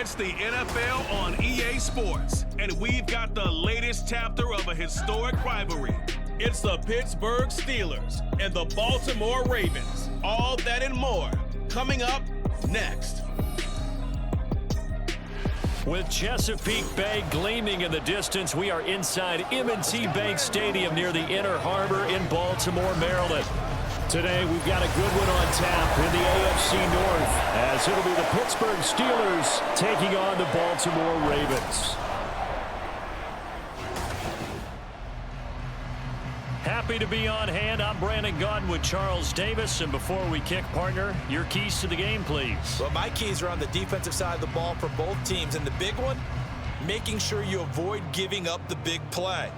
It's the NFL on EA Sports, and we've got the latest chapter of a historic rivalry. It's the Pittsburgh Steelers and the Baltimore Ravens. All that and more coming up next. With Chesapeake Bay gleaming in the distance, we are inside M&T Bank Stadium near the Inner Harbor in Baltimore, Maryland. Today, we've got a good one on tap in the AFC North, as it'll be the Pittsburgh Steelers taking on the Baltimore Ravens. Happy to be on hand. I'm Brandon Gaudin with Charles Davis. And before we kick, partner, your keys to the game, please. Well, my keys are on the defensive side of the ball for both teams. And the big one, making sure you avoid giving up the big play.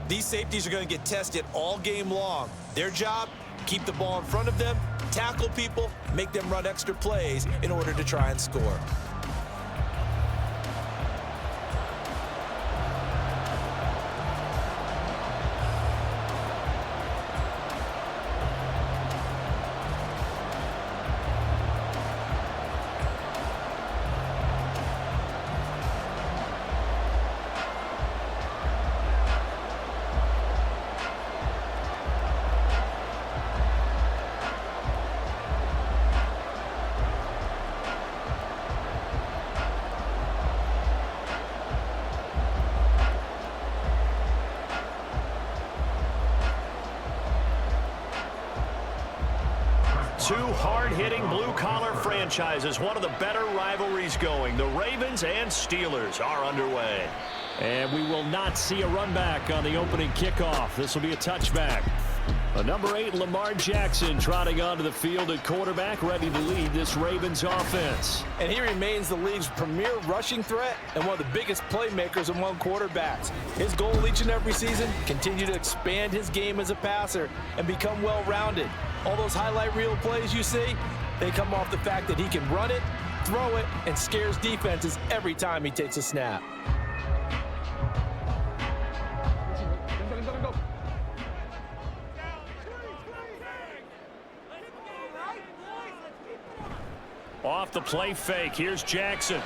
These safeties are going to get tested all game long. Their job, keep the ball in front of them, tackle people, make them run extra plays in order to try and score. Two hard-hitting blue-collar franchises, one of the better rivalries going. The Ravens and Steelers are underway. And we will not see a run back on the opening kickoff. This will be a touchback. Number 8, Lamar Jackson, trotting onto the field at quarterback, ready to lead this Ravens offense. And he remains the league's premier rushing threat and one of the biggest playmakers among quarterbacks. His goal each and every season, continue to expand his game as a passer and become well-rounded. All those highlight reel plays you see, they come off the fact that he can run it, throw it, and scares defenses every time he takes a snap. Off the play fake, here's Jackson.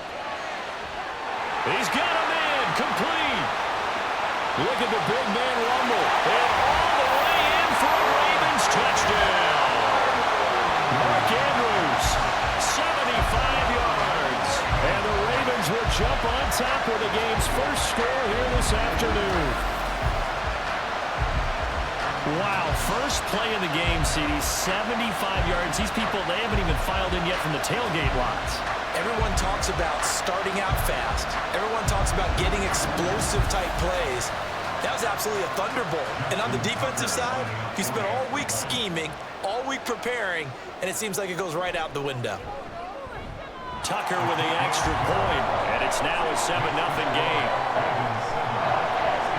He's got him in, complete. Look at the big man rumble. And all the way in for a Ravens touchdown. Mark Andrews, 75 yards. And the Ravens will jump on top with the game's first score here this afternoon. Wow, first play in the game, CD, 75 yards. These people, they haven't even filed in yet from the tailgate lots. Everyone talks about starting out fast. Everyone talks about getting explosive-type plays. That was absolutely a thunderbolt. And on the defensive side, you spent all week scheming, all week preparing, and it seems like it goes right out the window. Tucker with the extra point, and it's now a 7-0 game.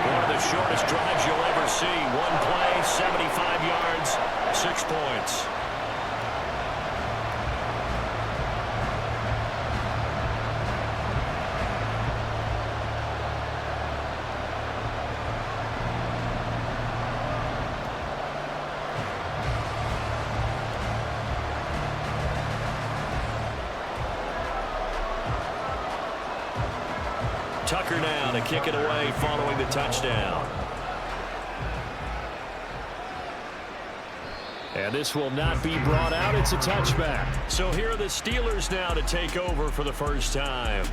One of the shortest drives you'll ever see. One play, 75 yards, 6 points. Tucker now to kick it away following the touchdown. And this will not be brought out. It's a touchback. So here are the Steelers now to take over for the first time.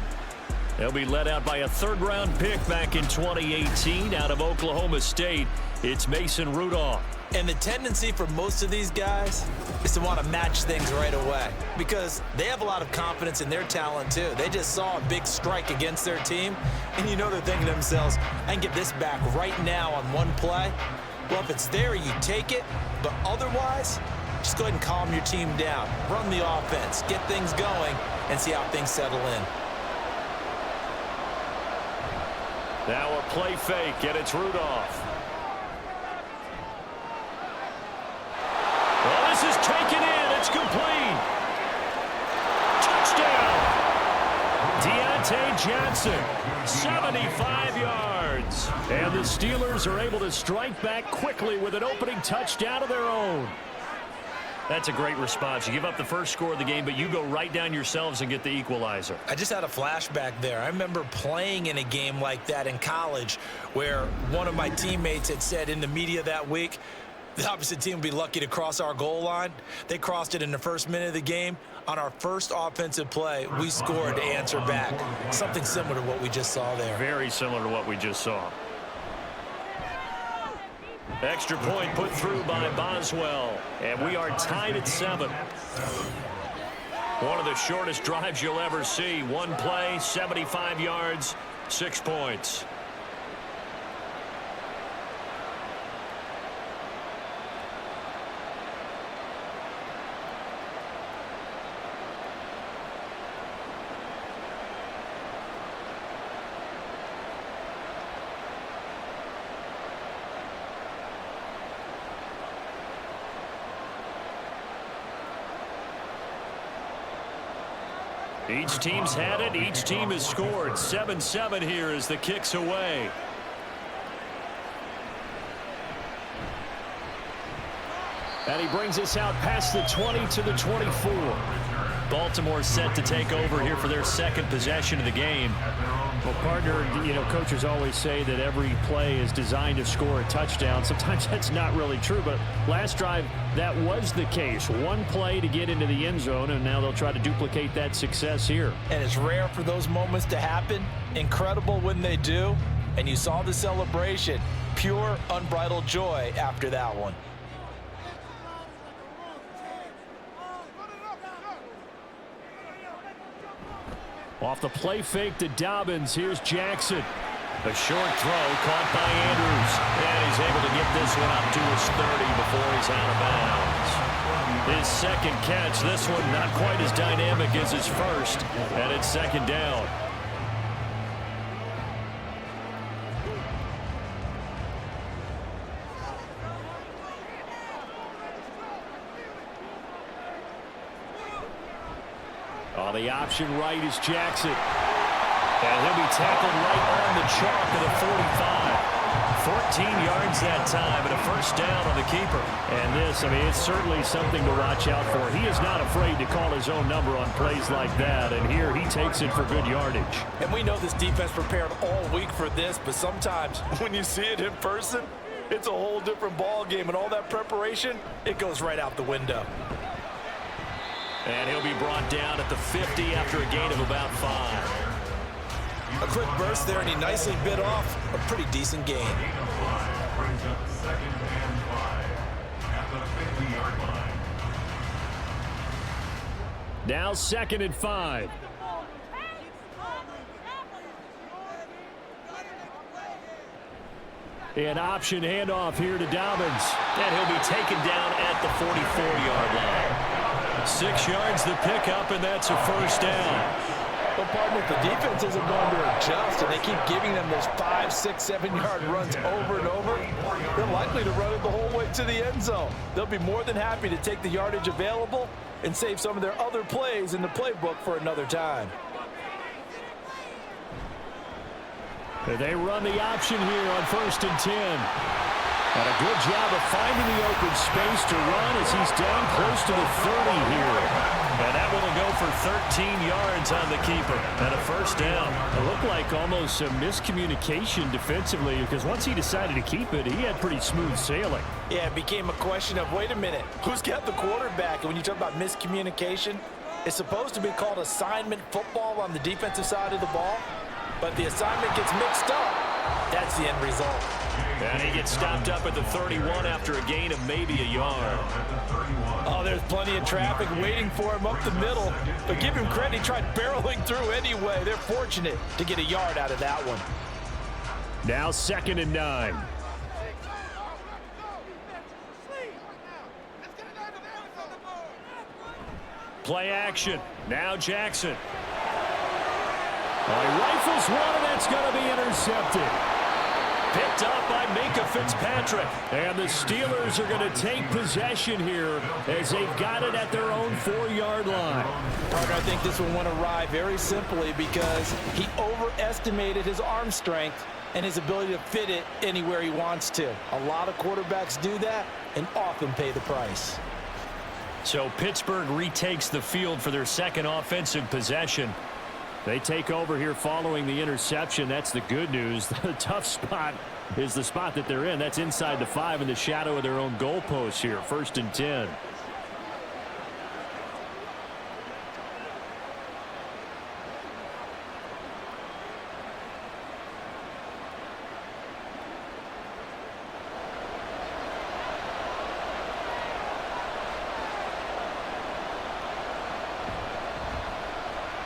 They'll be led out by a third-round pick back in 2018 out of Oklahoma State. It's Mason Rudolph. And the tendency for most of these guys is to want to match things right away because they have a lot of confidence in their talent too. They just saw a big strike against their team, and you know they're thinking to themselves, I can get this back right now on one play. Well, if it's there, you take it, but otherwise, just go ahead and calm your team down. Run the offense, get things going, and see how things settle in. Now a play fake, and it's Rudolph. Well, this is taken in. It's complete. Touchdown. Deontay Johnson, 75 yards. And the Steelers are able to strike back quickly with an opening touchdown of their own. That's a great response. You give up the first score of the game, but you go right down yourselves and get the equalizer. I just had a flashback there. I remember playing in a game like that in college where one of my teammates had said in the media that week, the opposite team would be lucky to cross our goal line. They crossed it in the first minute of the game. On our first offensive play, we scored to answer back. Something similar to what we just saw there. Very similar to what we just saw. Extra point put through by Boswell, and we are tied at 7. One of the shortest drives you'll ever see. One play, 75 yards, 6 points. Each team's had it. Each team has scored. 7-7 here as the kick's away. And he brings us out past the 20 to the 24. Baltimore set to take over here for their second possession of the game. Well, partner, you know, coaches always say that every play is designed to score a touchdown. Sometimes that's not really true, but last drive, that was the case. One play to get into the end zone, and now they'll try to duplicate that success here. And it's rare for those moments to happen. Incredible when they do. And you saw the celebration. Pure, unbridled joy after that one. Off the play fake to Dobbins. Here's Jackson. A short throw caught by Andrews. And he's able to get this one up to his 30 before he's out of bounds. His second catch. This one not quite as dynamic as his first. And it's second down. Oh, the option right is Jackson. And he'll be tackled right on the chalk at the 45. 14 yards that time and a first down on the keeper. And this, I mean, it's certainly something to watch out for. He is not afraid to call his own number on plays like that. And here he takes it for good yardage. And we know this defense prepared all week for this, but sometimes when you see it in person, it's a whole different ball game. And all that preparation, it goes right out the window. And he'll be brought down at the 50 after a gain of about 5. A quick burst there, and he nicely bit off a pretty decent gain. Now 2nd and 5. An option handoff here to Dobbins. And he'll be taken down at the 44-yard line. 6 yards the pickup, and that's a first down. But partner, if the defense isn't going to adjust and they keep giving them those 5, 6, 7-yard runs over and over, they're likely to run it the whole way to the end zone. They'll be more than happy to take the yardage available and save some of their other plays in the playbook for another time. They run the option here on 1st and 10. And a good job of finding the open space to run as he's down close to the 30 here. And that one will go for 13 yards on the keeper and a first down. It looked like almost a miscommunication defensively because once he decided to keep it, he had pretty smooth sailing. Yeah, it became a question of, wait a minute, who's got the quarterback? And when you talk about miscommunication, it's supposed to be called assignment football on the defensive side of the ball. But the assignment gets mixed up. That's the end result. And he gets stopped up at the 31 after a gain of maybe a yard. Oh, there's plenty of traffic waiting for him up the middle. But give him credit, he tried barreling through anyway. They're fortunate to get a yard out of that one. Now 2nd and 9. Play action. Now Jackson. Well, he rifles one, and that's going to be intercepted. Picked up by Minka Fitzpatrick. And the Steelers are going to take possession here as they've got it at their own 4-yard line. Partner, I think this one went awry very simply because he overestimated his arm strength and his ability to fit it anywhere he wants to. A lot of quarterbacks do that and often pay the price. So Pittsburgh retakes the field for their second offensive possession. They take over here following the interception. That's the good news. The tough spot is the spot that they're in. That's inside the 5 in the shadow of their own goalpost here. 1st and 10.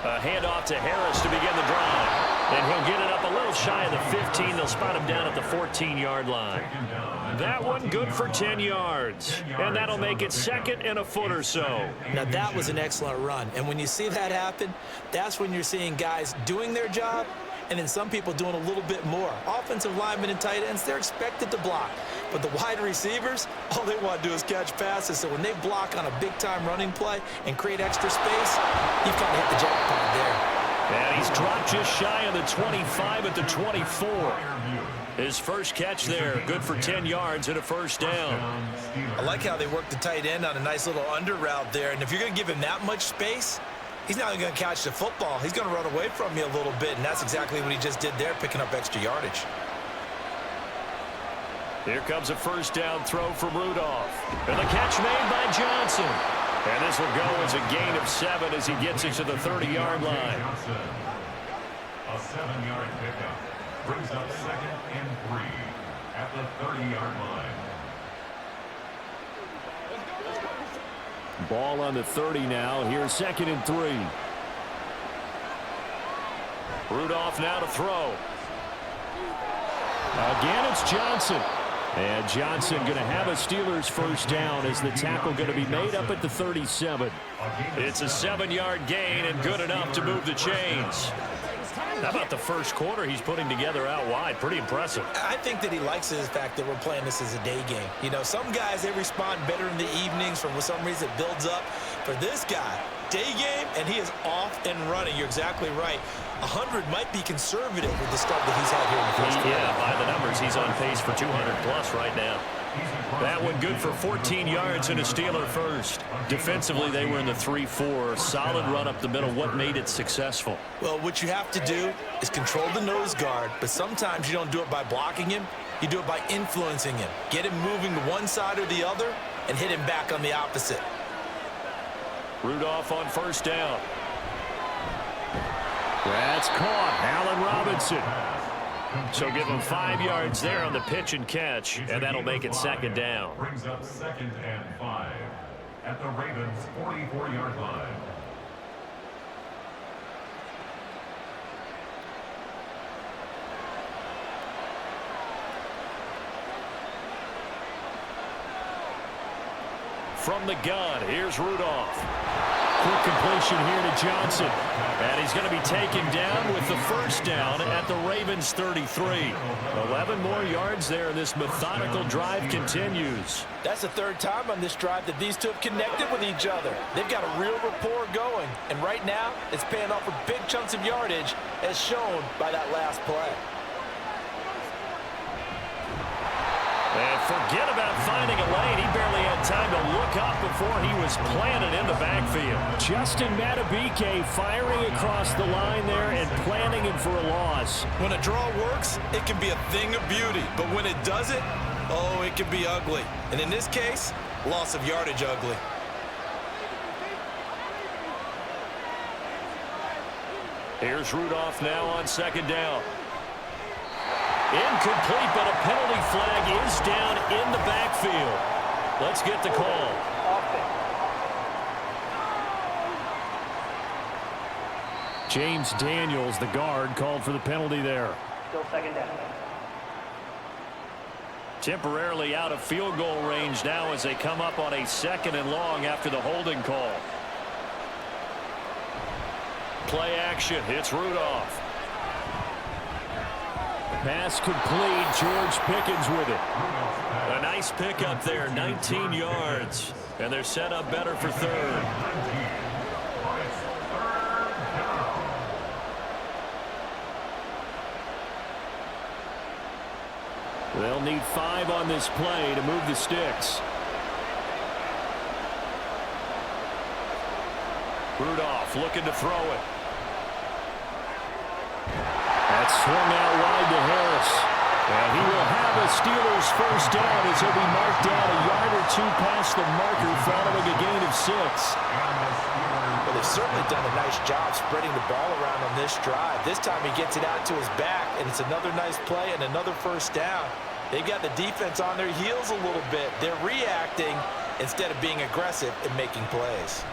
A handoff to Harris to begin the drive. And he'll get it up a little shy of the 15. They'll spot him down at the 14-yard line. That one good for 10 yards. And that'll make it 2nd and a foot or so. Now, that was an excellent run. And when you see that happen, that's when you're seeing guys doing their job and then some people doing a little bit more. Offensive linemen and tight ends, they're expected to block. But the wide receivers, all they want to do is catch passes. So when they block on a big-time running play and create extra space, you've kind of hit the jackpot there. And he's dropped just shy of the 25 at the 24. His first catch there, good for 10 yards and a 1st down. I like how they work the tight end on a nice little under route there. And if you're going to give him that much space, he's not going to catch the football. He's going to run away from you a little bit, and that's exactly what he just did there, picking up extra yardage. Here comes a 1st down throw from Rudolph. And the catch made by Johnson. And this will go as a gain of 7 as he gets it to the 30-yard line. A 7-yard pickup brings up 2nd and 3 at the 30-yard line. Ball on the 30 now. Here's 2nd and 3. Rudolph now to throw. Again, it's Johnson. And Johnson going to have a Steelers 1st down as the tackle going to be made up at the 37. It's a 7-yard gain and good enough to move the chains. How about the first quarter he's putting together out wide? Pretty impressive. I think that he likes the fact that we're playing this as a day game. You know, some guys, they respond better in the evenings. For some reason, it builds up. For this guy, day game, and he is off and running. You're exactly right. 100 might be conservative with the start that he's had here in the first quarter. Yeah, by the numbers, he's on pace for 200-plus right now. That one good for 14 yards and a Steeler first. Defensively, they were in the 3-4. Solid run up the middle. What made it successful? Well, what you have to do is control the nose guard, but sometimes you don't do it by blocking him. You do it by influencing him. Get him moving to one side or the other and hit him back on the opposite. Rudolph on 1st down. That's caught. Allen Robinson. So give him 5 yards there on the pitch and catch, and that'll make it 2nd down. Brings up 2nd and 5 at the Ravens' 44-yard line. From the gun, here's Rudolph. Quick completion here to Johnson. And he's going to be taken down with the 1st down at the Ravens' 33. 11 more yards there, and this methodical drive continues. That's the 3rd time on this drive that these two have connected with each other. They've got a real rapport going, and right now it's paying off with big chunks of yardage as shown by that last play. And forget about finding a lane. He barely had time to look up before he was planted in the backfield. Justin Madubuike firing across the line there and planting him for a loss. When a draw works, it can be a thing of beauty. But when it doesn't, oh, it can be ugly. And in this case, loss of yardage ugly. Here's Rudolph now on 2nd down. Incomplete, but a penalty flag is down in the backfield. Let's get the call. James Daniels, the guard, called for the penalty there. Still 2nd down. Temporarily out of field goal range now as they come up on a 2nd and long after the holding call. Play action. It's Rudolph. Pass complete. George Pickens with it. A nice pickup there, 19 yards. And they're set up better for 3rd. They'll need 5 on this play to move the sticks. Rudolph looking to throw it. That's swung out wide to Harris. And he will have a Steelers first down as he'll be marked down a yard or two past the marker following a gain of 6. Well, they've certainly done a nice job spreading the ball around on this drive. This time he gets it out to his back, and it's another nice play and another first down. They've got the defense on their heels a little bit. They're reacting instead of being aggressive and making plays.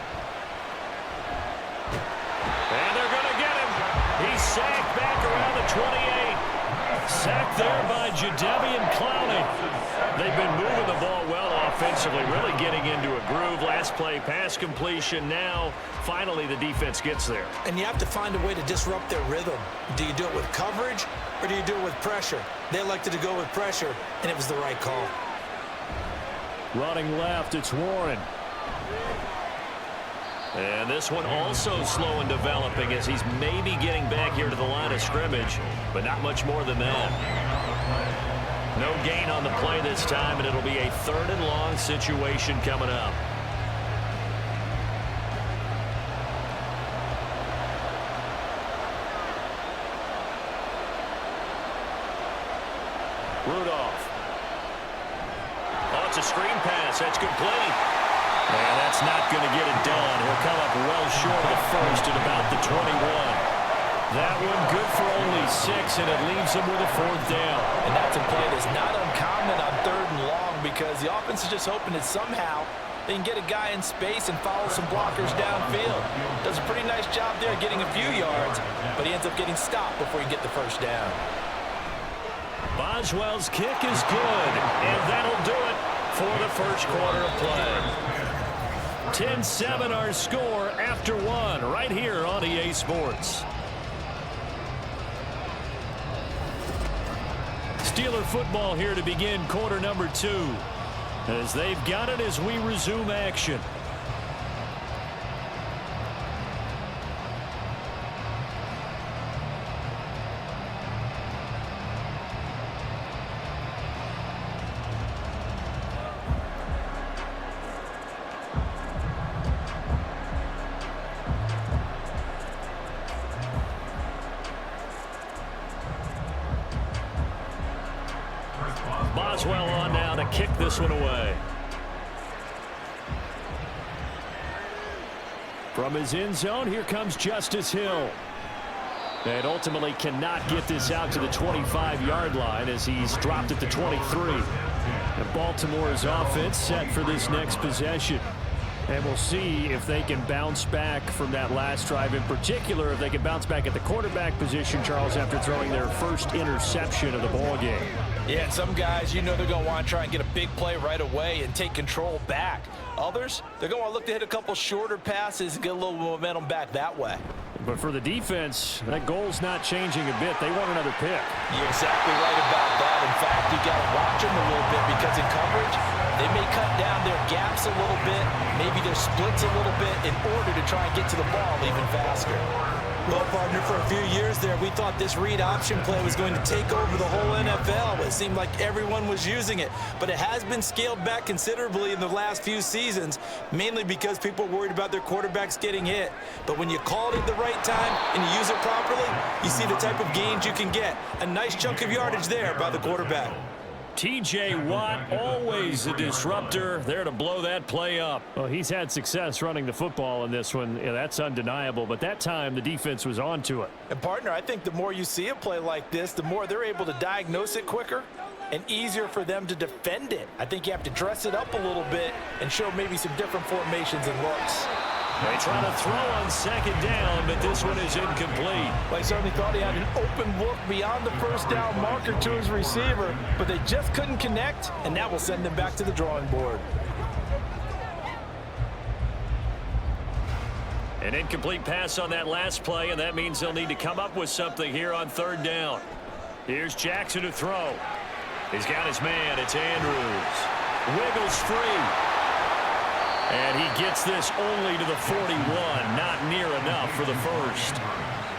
And they're going to get him. He's sacked back around the 28. Sacked there by Jadeveon Clowney. They've been moving the ball well offensively, really getting into a groove. Last play, pass completion. Now, finally, the defense gets there. And you have to find a way to disrupt their rhythm. Do you do it with coverage, or do you do it with pressure? They elected to go with pressure, and it was the right call. Running left, it's Warren. And this one also slow in developing as he's maybe getting back here to the line of scrimmage, but not much more than that. No gain on the play this time, and it'll be a 3rd and long situation coming up. Rudolph. Oh, it's a screen pass. That's complete. And that's not going to get it done. He'll come up well short of the first at about the 21. That one good for only 6, and it leaves him with a 4th down. And that's a play that's not uncommon on 3rd and long because the offense is just hoping that somehow they can get a guy in space and follow some blockers downfield. Does a pretty nice job there getting a few yards, but he ends up getting stopped before he get the first down. Boswell's kick is good, and that'll do it for the first quarter of play. 10-7 our score after 1 right here on EA Sports. Steeler football here to begin quarter number 2 as they've got it as we resume action. Boswell on now to kick this one away. From his end zone, here comes Justice Hill. And ultimately cannot get this out to the 25-yard line as he's dropped at the 23. And Baltimore's offense set for this next possession. And we'll see if they can bounce back from that last drive. In particular, if they can bounce back at the quarterback position, Charles, after throwing their first interception of the ball game. Yeah, some guys, you know they're going to want to try and get a big play right away and take control back. Others, they're going to look to hit a couple shorter passes and get a little momentum back that way. But for the defense, that goal's not changing a bit. They want another pick. You're exactly right about that. In fact, you got to watch them a little bit because in coverage, they may cut down their gaps a little bit, maybe their splits a little bit in order to try and get to the ball even faster. Well, partner, for a few years there, we thought this read option play was going to take over the whole NFL. It seemed like everyone was using it, but it has been scaled back considerably in the last few seasons, mainly because people are worried about their quarterbacks getting hit. But when you call it at the right time and you use it properly, you see the type of gains you can get. A nice chunk of yardage there by the quarterback. T.J. Watt, always a disruptor, there to blow that play up. Well, he's had success running the football in this one. Yeah, that's undeniable. But that time, the defense was on to it. And, partner, I think the more you see a play like this, the more they're able to diagnose it quicker and easier for them to defend it. I think you have to dress it up a little bit and show maybe some different formations and looks. They try to throw on second down, but this one is incomplete. Well, he certainly thought he had an open look beyond the first down marker to his receiver, but they just couldn't connect, and that will send them back to the drawing board. An incomplete pass on that last play, and that means they'll need to come up with something here on third down. Here's Jackson to throw. He's got his man. It's Andrews. Wiggles free. And he gets this only to the 41. Not near enough for the first.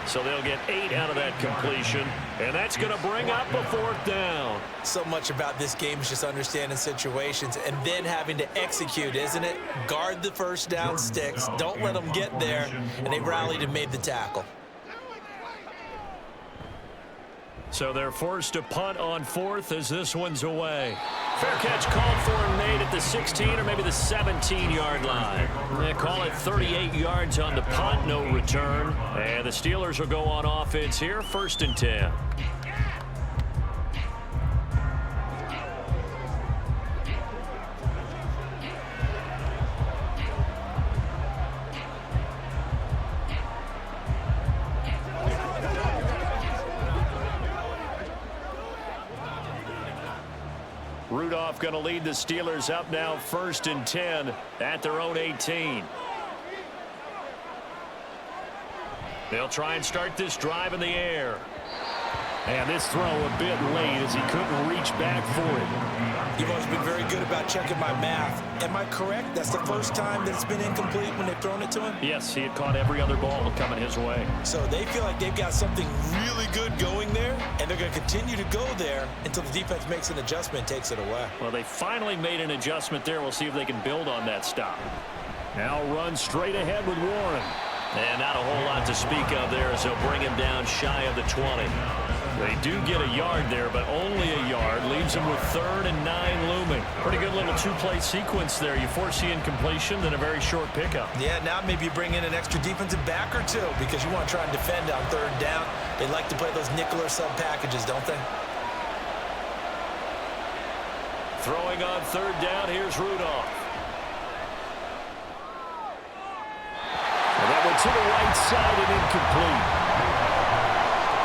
So they'll get 8 out of that completion, and that's going to bring up a 4th down. So much about this game is just understanding situations and then having to execute, isn't it? Guard the first down sticks. Don't let them get there, and they rallied and made the tackle. So they're forced to punt on 4th as this one's away. Fair catch called for and made at the 16 or maybe the 17-yard line. They call it 38 yards on the punt, no return. And the Steelers will go on offense here, 1st and 10. Rudolph going to lead the Steelers up now, 1st and 10 at their own 18. They'll try and start this drive in the air. And this throw a bit late as he couldn't reach back for it. You've always been very good about checking my math. Am I correct? That's the first time that it's been incomplete when they've thrown it to him? Yes, he had caught every other ball coming his way. So they feel like they've got something really good going there, and they're going to continue to go there until the defense makes an adjustment and takes it away. Well, they finally made an adjustment there. We'll see if they can build on that stop. Now run straight ahead with Warren. And not a whole lot to speak of there as they'll bring him down shy of the 20. They do get a yard there, but only a yard. Leaves them with 3rd and 9 looming. Pretty good little 2-play sequence there. You force the incompletion, then a very short pickup. Yeah, now maybe you bring in an extra defensive back or two because you want to try and defend on 3rd down. They like to play those nickel or sub packages, don't they? Throwing on 3rd down, here's Rudolph. And that went to the right side and incomplete.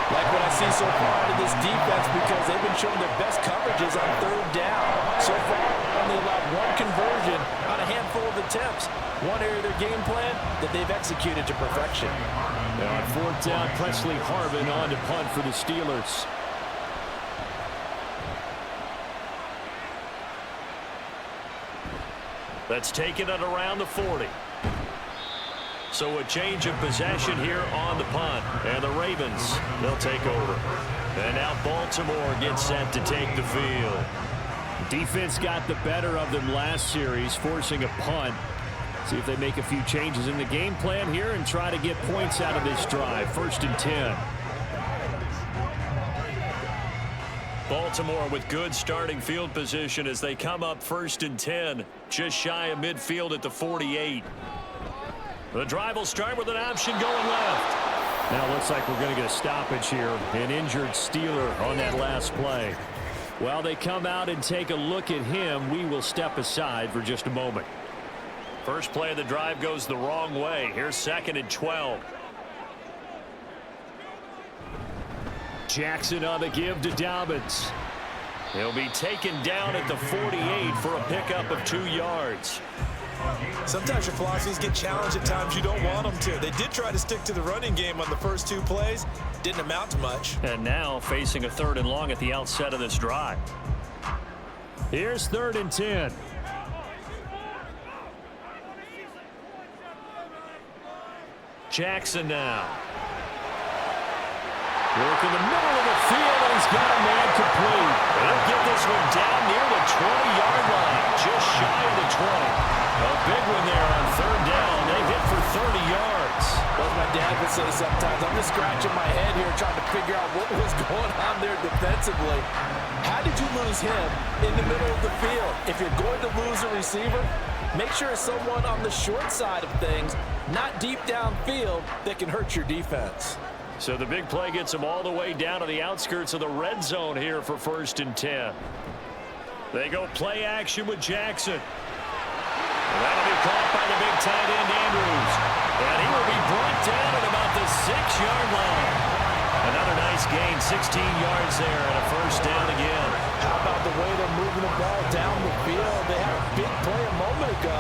Like what I see so far out of this defense because they've been showing their best coverages on 3rd down. So far, only allowed 1 conversion on a handful of attempts. One area of their game plan that they've executed to perfection. Now on 4th down, Presley Harvin on to punt for the Steelers. That's taken it around the 40. So a change of possession here on the punt. And the Ravens, they'll take over. And now Baltimore gets set to take the field. Defense got the better of them last series, forcing a punt. See if they make a few changes in the game plan here and try to get points out of this drive. 1st and 10. Baltimore with good starting field position as they come up 1st and 10. Just shy of midfield at the 48. The drive will start with an option going left. Now it looks like we're going to get a stoppage here. An injured Steeler on that last play. While they come out and take a look at him, we will step aside for just a moment. First play of the drive goes the wrong way. Here's 2nd and 12. Jackson on the give to Dobbins. He'll be taken down at the 48 for a pickup of 2 yards. Sometimes your philosophies get challenged at times you don't want them to. They did try to stick to the running game on the first 2 plays. Didn't amount to much. And now facing a 3rd and long at the outset of this drive. Here's 3rd and 10. Jackson now. Work in the middle of the field, and he's got a man complete. They'll get this one down near the 20-yard line, just shy of the 20. A big one there on 3rd down. They hit for 30 yards. As my dad would say sometimes, I'm just scratching my head here trying to figure out what was going on there defensively. How did you lose him in the middle of the field? If you're going to lose a receiver, make sure it's someone on the short side of things, not deep downfield, that can hurt your defense. So the big play gets them all the way down to the outskirts of the red zone here for 1st and 10. They go play action with Jackson. That'll be caught by the big tight end, Andrews. And he will be brought down at about the 6-yard line. Another nice gain, 16 yards there, and a 1st down again. How about the way they're moving the ball down the field? They had a big play a moment ago.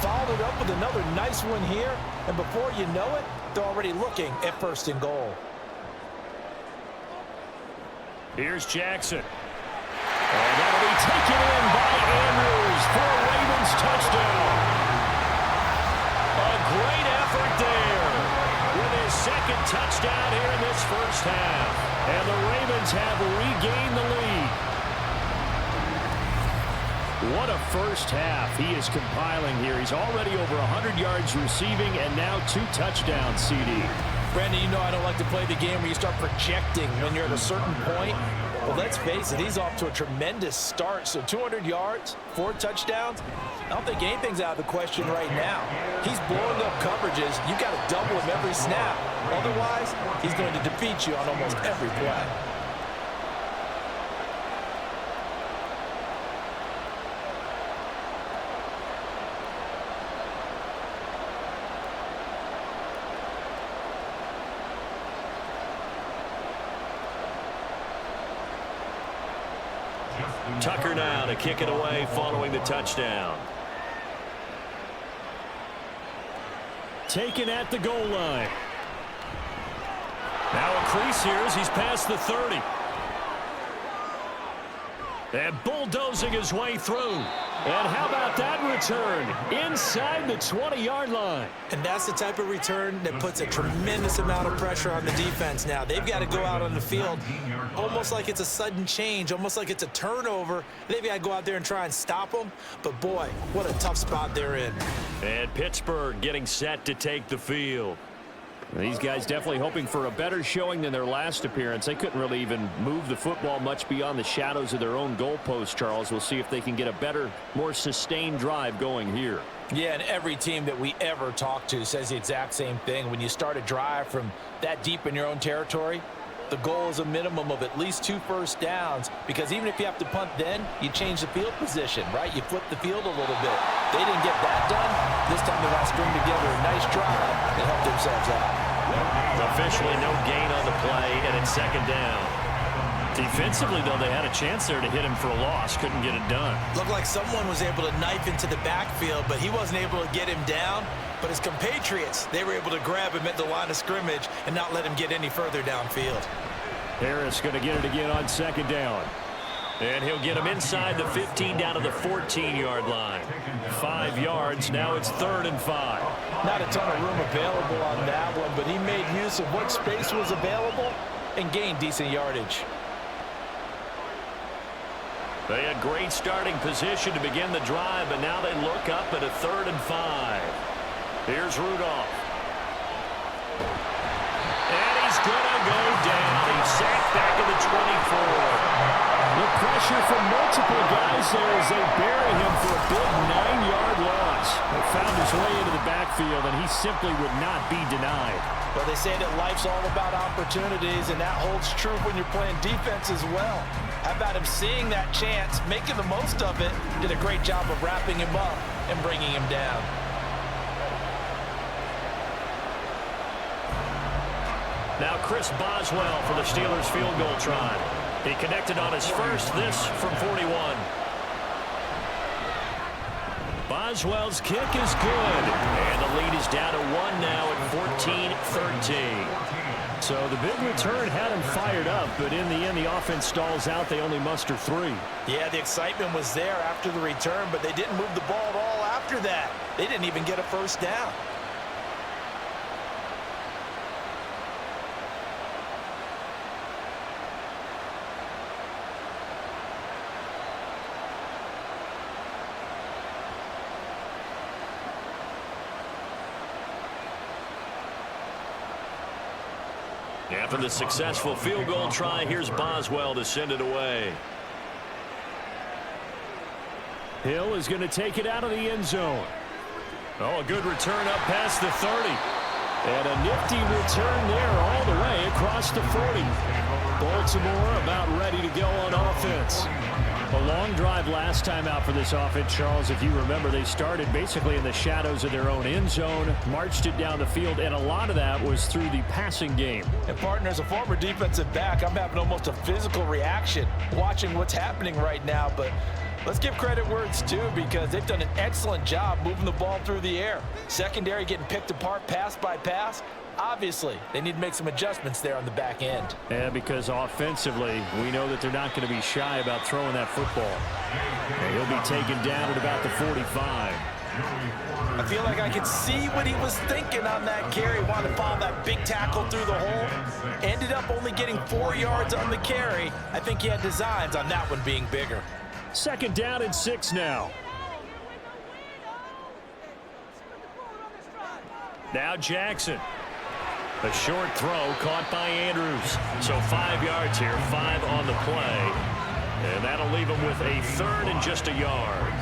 Followed it up with another nice one here. And before you know it, they're already looking at 1st and goal. Here's Jackson. And that'll be taken in by Andrews for a Ravens touchdown. A great effort there with his 2nd touchdown Steelers have regained the lead. What a first half he is compiling here. He's already over 100 yards receiving and now 2 touchdowns, CD. Brandon, you know I don't like to play the game where you start projecting when you're at a certain point. But let's face it, he's off to a tremendous start. So 200 yards, 4 touchdowns. I don't think anything's out of the question right now. He's blowing up coverages. You've got to double him every snap. Otherwise, he's going to defeat you on almost every play. Tucker now to kick it away following the touchdown. Taken at the goal line. Now a crease here as he's past the 30. And bulldozing his way through. And how about that return? Inside the 20-yard line. And that's the type of return that puts a tremendous amount of pressure on the defense now. They've got to go out on the field almost like it's a sudden change, almost like it's a turnover. They've got to go out there and try and stop them. But, boy, what a tough spot they're in. And Pittsburgh getting set to take the field. These guys definitely hoping for a better showing than their last appearance. They couldn't really even move the football much beyond the shadows of their own goalpost, Charles. We'll see if they can get a better, more sustained drive going here. Yeah, and every team that we ever talk to says the exact same thing. When you start a drive from that deep in your own territory, the goal is a minimum of at least 2 first downs, because even if you have to punt then, you change the field position, right? You flip the field a little bit. They didn't get that done. This time they're going to string together a nice drive and help themselves out. Officially no gain on the play, and it's 2nd down. Defensively, though, they had a chance there to hit him for a loss. Couldn't get it done. Looked like someone was able to knife into the backfield, but he wasn't able to get him down. But his compatriots, they were able to grab him at the line of scrimmage and not let him get any further downfield. Harris going to get it again on 2nd down. And he'll get him inside the 15 down to the 14-yard line. 5 yards. Now it's 3rd and 5. Not a ton of room available on that one, but he made use of what space was available and gained decent yardage. They had great starting position to begin the drive, but now they look up at a 3rd and 5. Here's Rudolph. And he's going to go down. He's sacked back at the 24. The pressure from multiple guys there as they bury him for a big 9-yard loss. He found his way into the backfield, and he simply would not be denied. Well, they say that life's all about opportunities, and that holds true when you're playing defense as well. How about him seeing that chance, making the most of it, did a great job of wrapping him up and bringing him down. Now Chris Boswell for the Steelers field goal try. He connected on his first, this from 41. Boswell's kick is good. And the lead is down to 1 now at 14-13. So the big return had him fired up, but in the end, the offense stalls out. They only muster 3. Yeah, the excitement was there after the return, but they didn't move the ball at all after that. They didn't even get a first down. After the successful field goal try, here's Boswell to send it away. Hill is going to take it out of the end zone. Oh, a good return up past the 30. And a nifty return there all the way across the 40. Baltimore about ready to go on offense. A long drive last time out for this offense, Charles. If you remember, they started basically in the shadows of their own end zone, marched it down the field, and a lot of that was through the passing game. And, partner, as a former defensive back, I'm having almost a physical reaction watching what's happening right now. But let's give credit where it's due, because they've done an excellent job moving the ball through the air. Secondary getting picked apart pass by pass. Obviously, they need to make some adjustments there on the back end. Yeah, because offensively, we know that they're not going to be shy about throwing that football. And he'll be taken down at about the 45. I feel like I could see what he was thinking on that carry. Wanted to follow that big tackle through the hole. Ended up only getting 4 yards on the carry. I think he had designs on that one being bigger. 2nd down and 6 now. Now Jackson. A short throw caught by Andrews. So 5 yards here, 5 on the play. And that'll leave him with a 3rd and just a yard.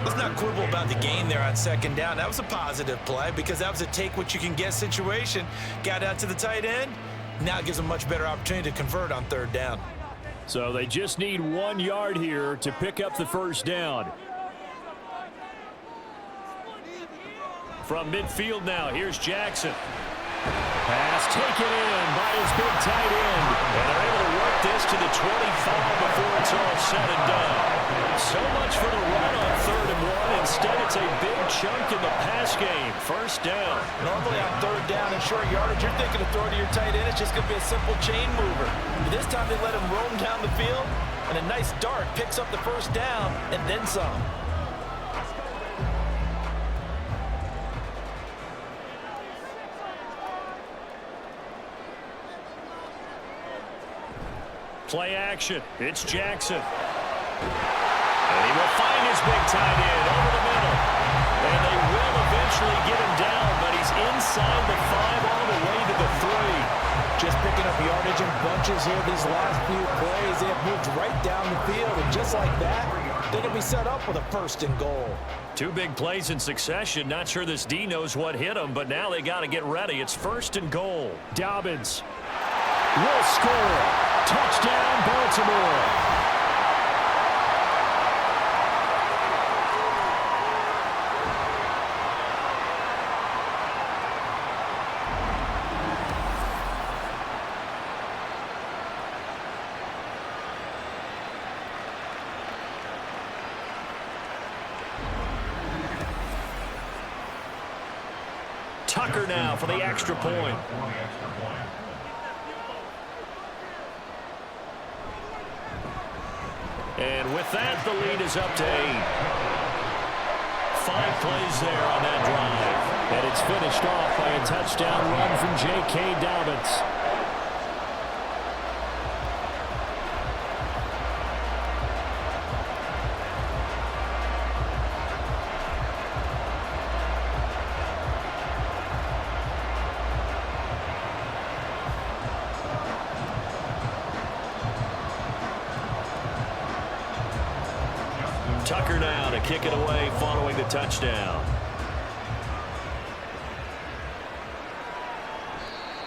Let's not quibble about the gain there on 2nd down. That was a positive play because that was a take-what-you-can-get situation. Got out to the tight end. Now it gives them a much better opportunity to convert on 3rd down. So they just need 1 yard here to pick up the 1st down. From midfield now, here's Jackson. Pass taken in by his big tight end. And they're able to work this to the 25 before it's all said and done. So much for the run on 3rd and 1. Instead, it's a big chunk in the pass game. 1st down. Normally on 3rd down and short yardage, you're thinking of throwing to your tight end. It's just going to be a simple chain mover. But this time they let him roam down the field. And a nice dart picks up the 1st down and then some. Play action. It's Jackson. And he will find his big tight end over the middle. And they will eventually get him down, but he's inside the 5 all the way to the 3. Just picking up yardage in bunches here these last few plays. They have moved right down the field, and just like that, they're going to be set up with a 1st and goal. 2 big plays in succession. Not sure this D knows what hit him, but now they got to get ready. It's 1st and goal. Dobbins will score. Touchdown, Baltimore. Tucker now for the extra point. And with that, the lead is up to 8. 5 plays there on that drive. And it's finished off by a touchdown run from J.K. Dobbins. Tucker now to kick it away following the touchdown.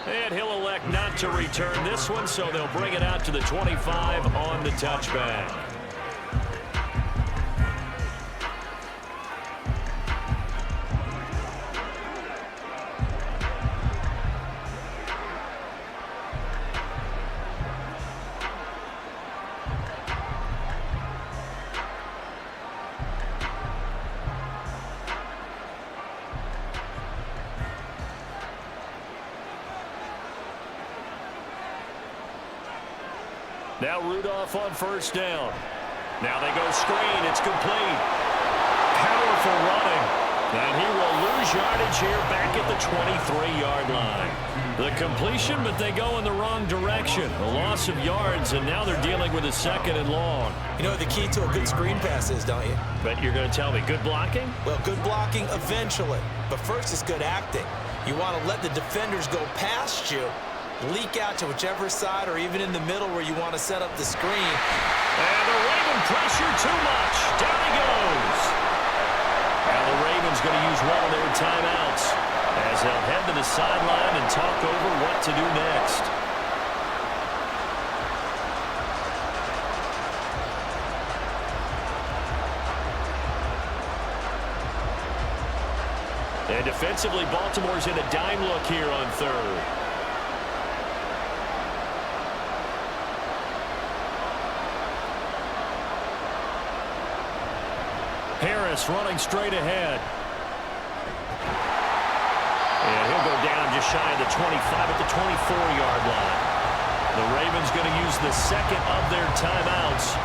And he'll elect not to return this one, so they'll bring it out to the 25 on the touchback. Now Rudolph on 1st down. Now they go screen. It's complete. Powerful running. And he will lose yardage here back at the 23-yard line. The completion, but they go in the wrong direction. A loss of yards, and now they're dealing with a 2nd and long. You know what the key to a good screen pass is, don't you? But you're going to tell me, good blocking? Well, good blocking eventually. But first it's good acting. You want to let the defenders go past you, leak out to whichever side or even in the middle where you want to set up the screen. And the Raven pressure too much. Down he goes. Now the Ravens going to use one of their timeouts as they'll head to the sideline and talk over what to do next. And defensively, Baltimore's in a dime look here on 3rd. Harris running straight ahead. And he'll go down just shy of the 25 at the 24-yard line. The Ravens going to use the 2nd of their timeouts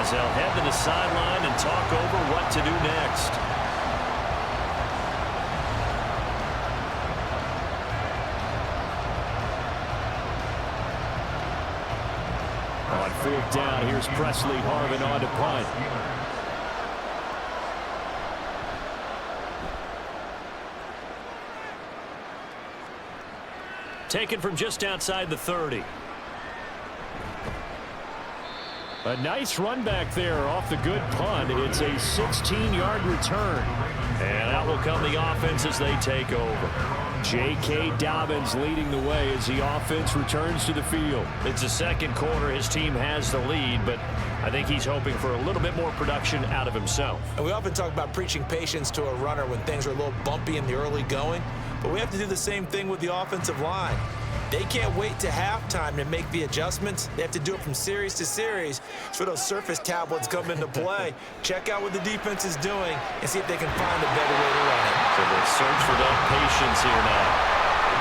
as they'll head to the sideline and talk over what to do next. 4th down. Here's Presley Harvin on to punt. Taken from just outside the 30. A nice run back there off the good punt. It's a 16-yard return. And out will come the offense as they take over. J.K. Dobbins leading the way as the offense returns to the field. It's the second quarter. His team has the lead, but I think he's hoping for a little bit more production out of himself. And we often talk about preaching patience to a runner when things are a little bumpy in the early going, but we have to do the same thing with the offensive line. They can't wait to halftime to make the adjustments. They have to do it from series to series so those surface tablets come into play. Check out what the defense is doing and see if they can find a better way to run it. So they search for that patience here now.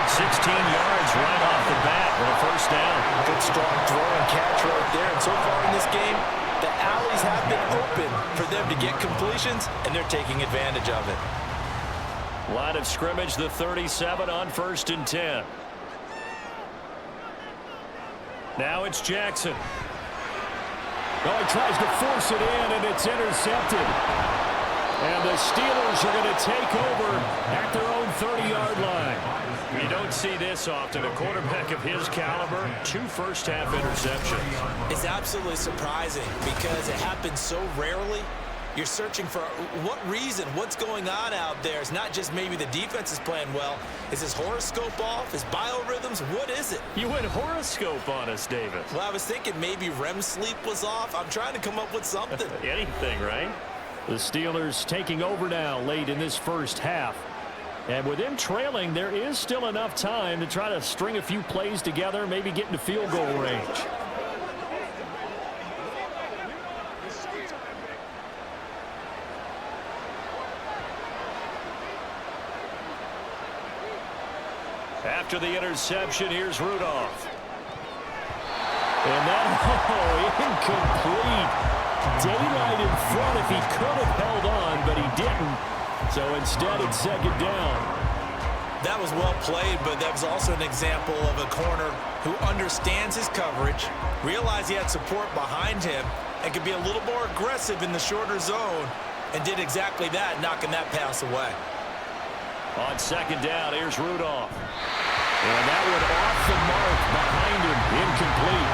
16 yards right off the bat with a first down. Good strong throw and catch right there. And so far in this game, the alleys have been open for them to get completions, and they're taking advantage of it. Line of scrimmage, the 37 on 1st and 10. Now it's Jackson. Oh, he tries to force it in, and it's intercepted. And the Steelers are going to take over at their own 30-yard line. You don't see this often. A quarterback of his caliber, 2 first-half interceptions. It's absolutely surprising because it happens so rarely. You're searching for what reason, what's going on out there. It's not just maybe the defense is playing well. Is his horoscope off? His biorhythms? What is it? You went horoscope on us, David. Well, I was thinking maybe REM sleep was off. I'm trying to come up with something. Anything, right? The Steelers taking over now late in this first half. And with them trailing, there is still enough time to try to string a few plays together, maybe get into field goal range. After the interception, here's Rudolph. And that, incomplete. Daylight in front if he could have held on, but he didn't. So instead, it's 2nd down. That was well played, but that was also an example of a corner who understands his coverage, realized he had support behind him, and could be a little more aggressive in the shorter zone, and did exactly that, knocking that pass away. On 2nd down, here's Rudolph. And that one off the mark behind him, incomplete.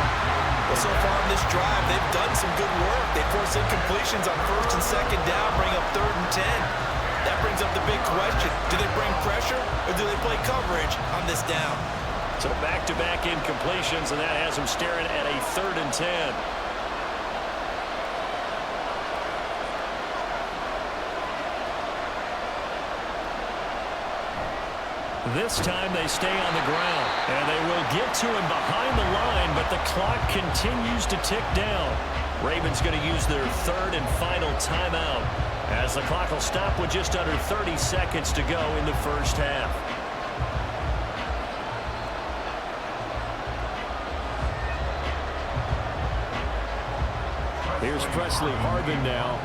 Well, so far in this drive, they've done some good work. They force incompletions on 1st and 2nd down, bring up 3rd and 10. That brings up the big question. Do they bring pressure or do they play coverage on this down? So back-to-back incompletions, and that has them staring at a 3rd and 10. This time they stay on the ground, and they will get to him behind the line, but the clock continues to tick down. Ravens going to use their 3rd and final timeout as the clock will stop with just under 30 seconds to go in the first half. Here's Presley Harvin now.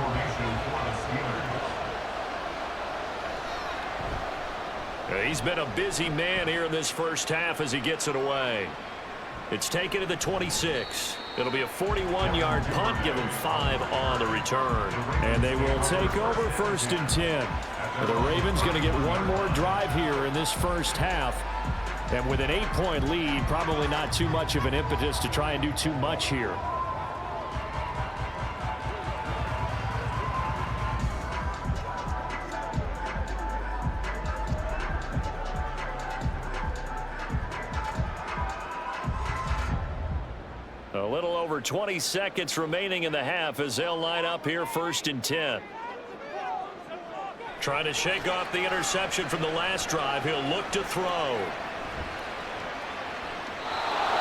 He's been a busy man here in this first half as he gets it away. It's taken to the 26. It'll be a 41-yard punt, give him 5 on the return. And they will take over 1st and 10. The Ravens going to get one more drive here in this first half. And with an 8-point lead, probably not too much of an impetus to try and do too much here. A little over 20 seconds remaining in the half as they'll line up here 1st and 10. Trying to shake off the interception from the last drive. He'll look to throw.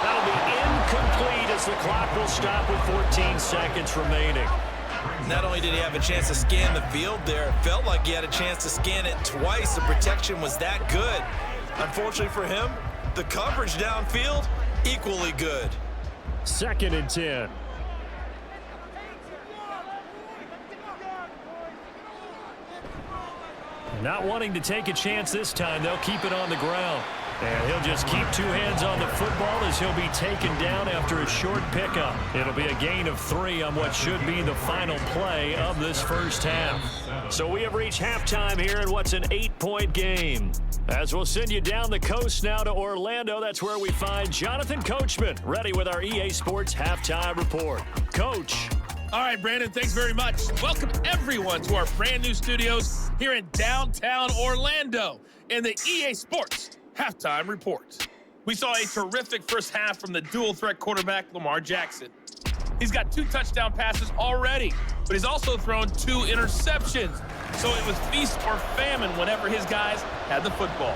That'll be incomplete as the clock will stop with 14 seconds remaining. Not only did he have a chance to scan the field there, it felt like he had a chance to scan it twice. The protection was that good. Unfortunately for him, the coverage downfield, equally good. 2nd and 10. Not wanting to take a chance this time, they'll keep it on the ground. And he'll just keep two hands on the football as he'll be taken down after a short pickup. It'll be a gain of 3 on what should be the final play of this first half. So we have reached halftime here in what's an 8-point game. As we'll send you down the coast now to Orlando, that's where we find Jonathan Coachman, ready with our EA Sports Halftime Report. Coach. All right, Brandon, thanks very much. Welcome, everyone, to our brand new studios here in downtown Orlando in the EA Sports Halftime Report. We saw a terrific first half from the dual-threat quarterback, Lamar Jackson. He's got 2 touchdown passes already, but he's also thrown 2 interceptions. So it was feast or famine whenever his guys had the football.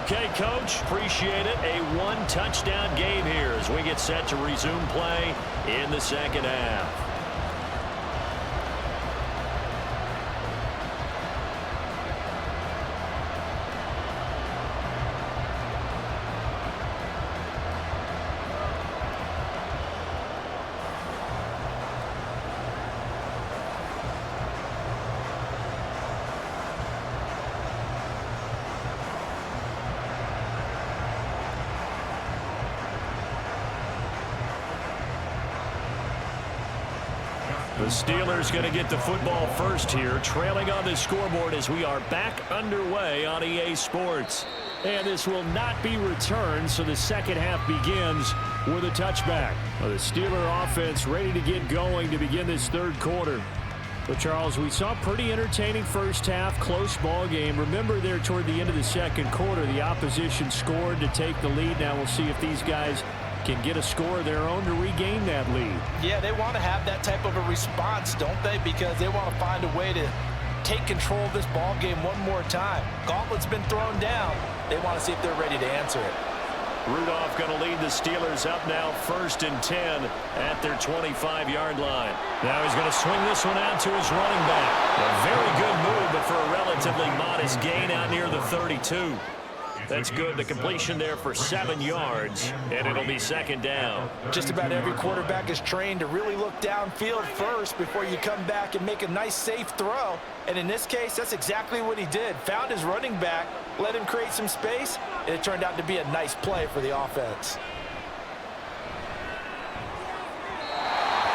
Okay, Coach, appreciate it. A 1-touchdown game here as we get set to resume play in the second half. The Steelers going to get the football first here, trailing on the scoreboard as we are back underway on EA Sports. And this will not be returned, so the second half begins with a touchback. Well, the Steeler offense ready to get going to begin this third quarter. But, Charles, we saw a pretty entertaining first half, close ball game. Remember there toward the end of the second quarter, the opposition scored to take the lead. Now we'll see if these guys can get a score of their own to regain that lead. Yeah, they want to have that type of a response, don't they? Because they want to find a way to take control of this ball game one more time. Gauntlet's been thrown down. They want to see if they're ready to answer it. Rudolph going to lead the Steelers up now 1st and 10 at their 25-yard line. Now he's going to swing this one out to his running back. A very good move, but for a relatively modest gain out near the 32. That's good. The completion there for 7 yards, and it'll be second down. Just about every quarterback is trained to really look downfield first before you come back and make a nice, safe throw. And in this case, that's exactly what he did. Found his running back, let him create some space, and it turned out to be a nice play for the offense.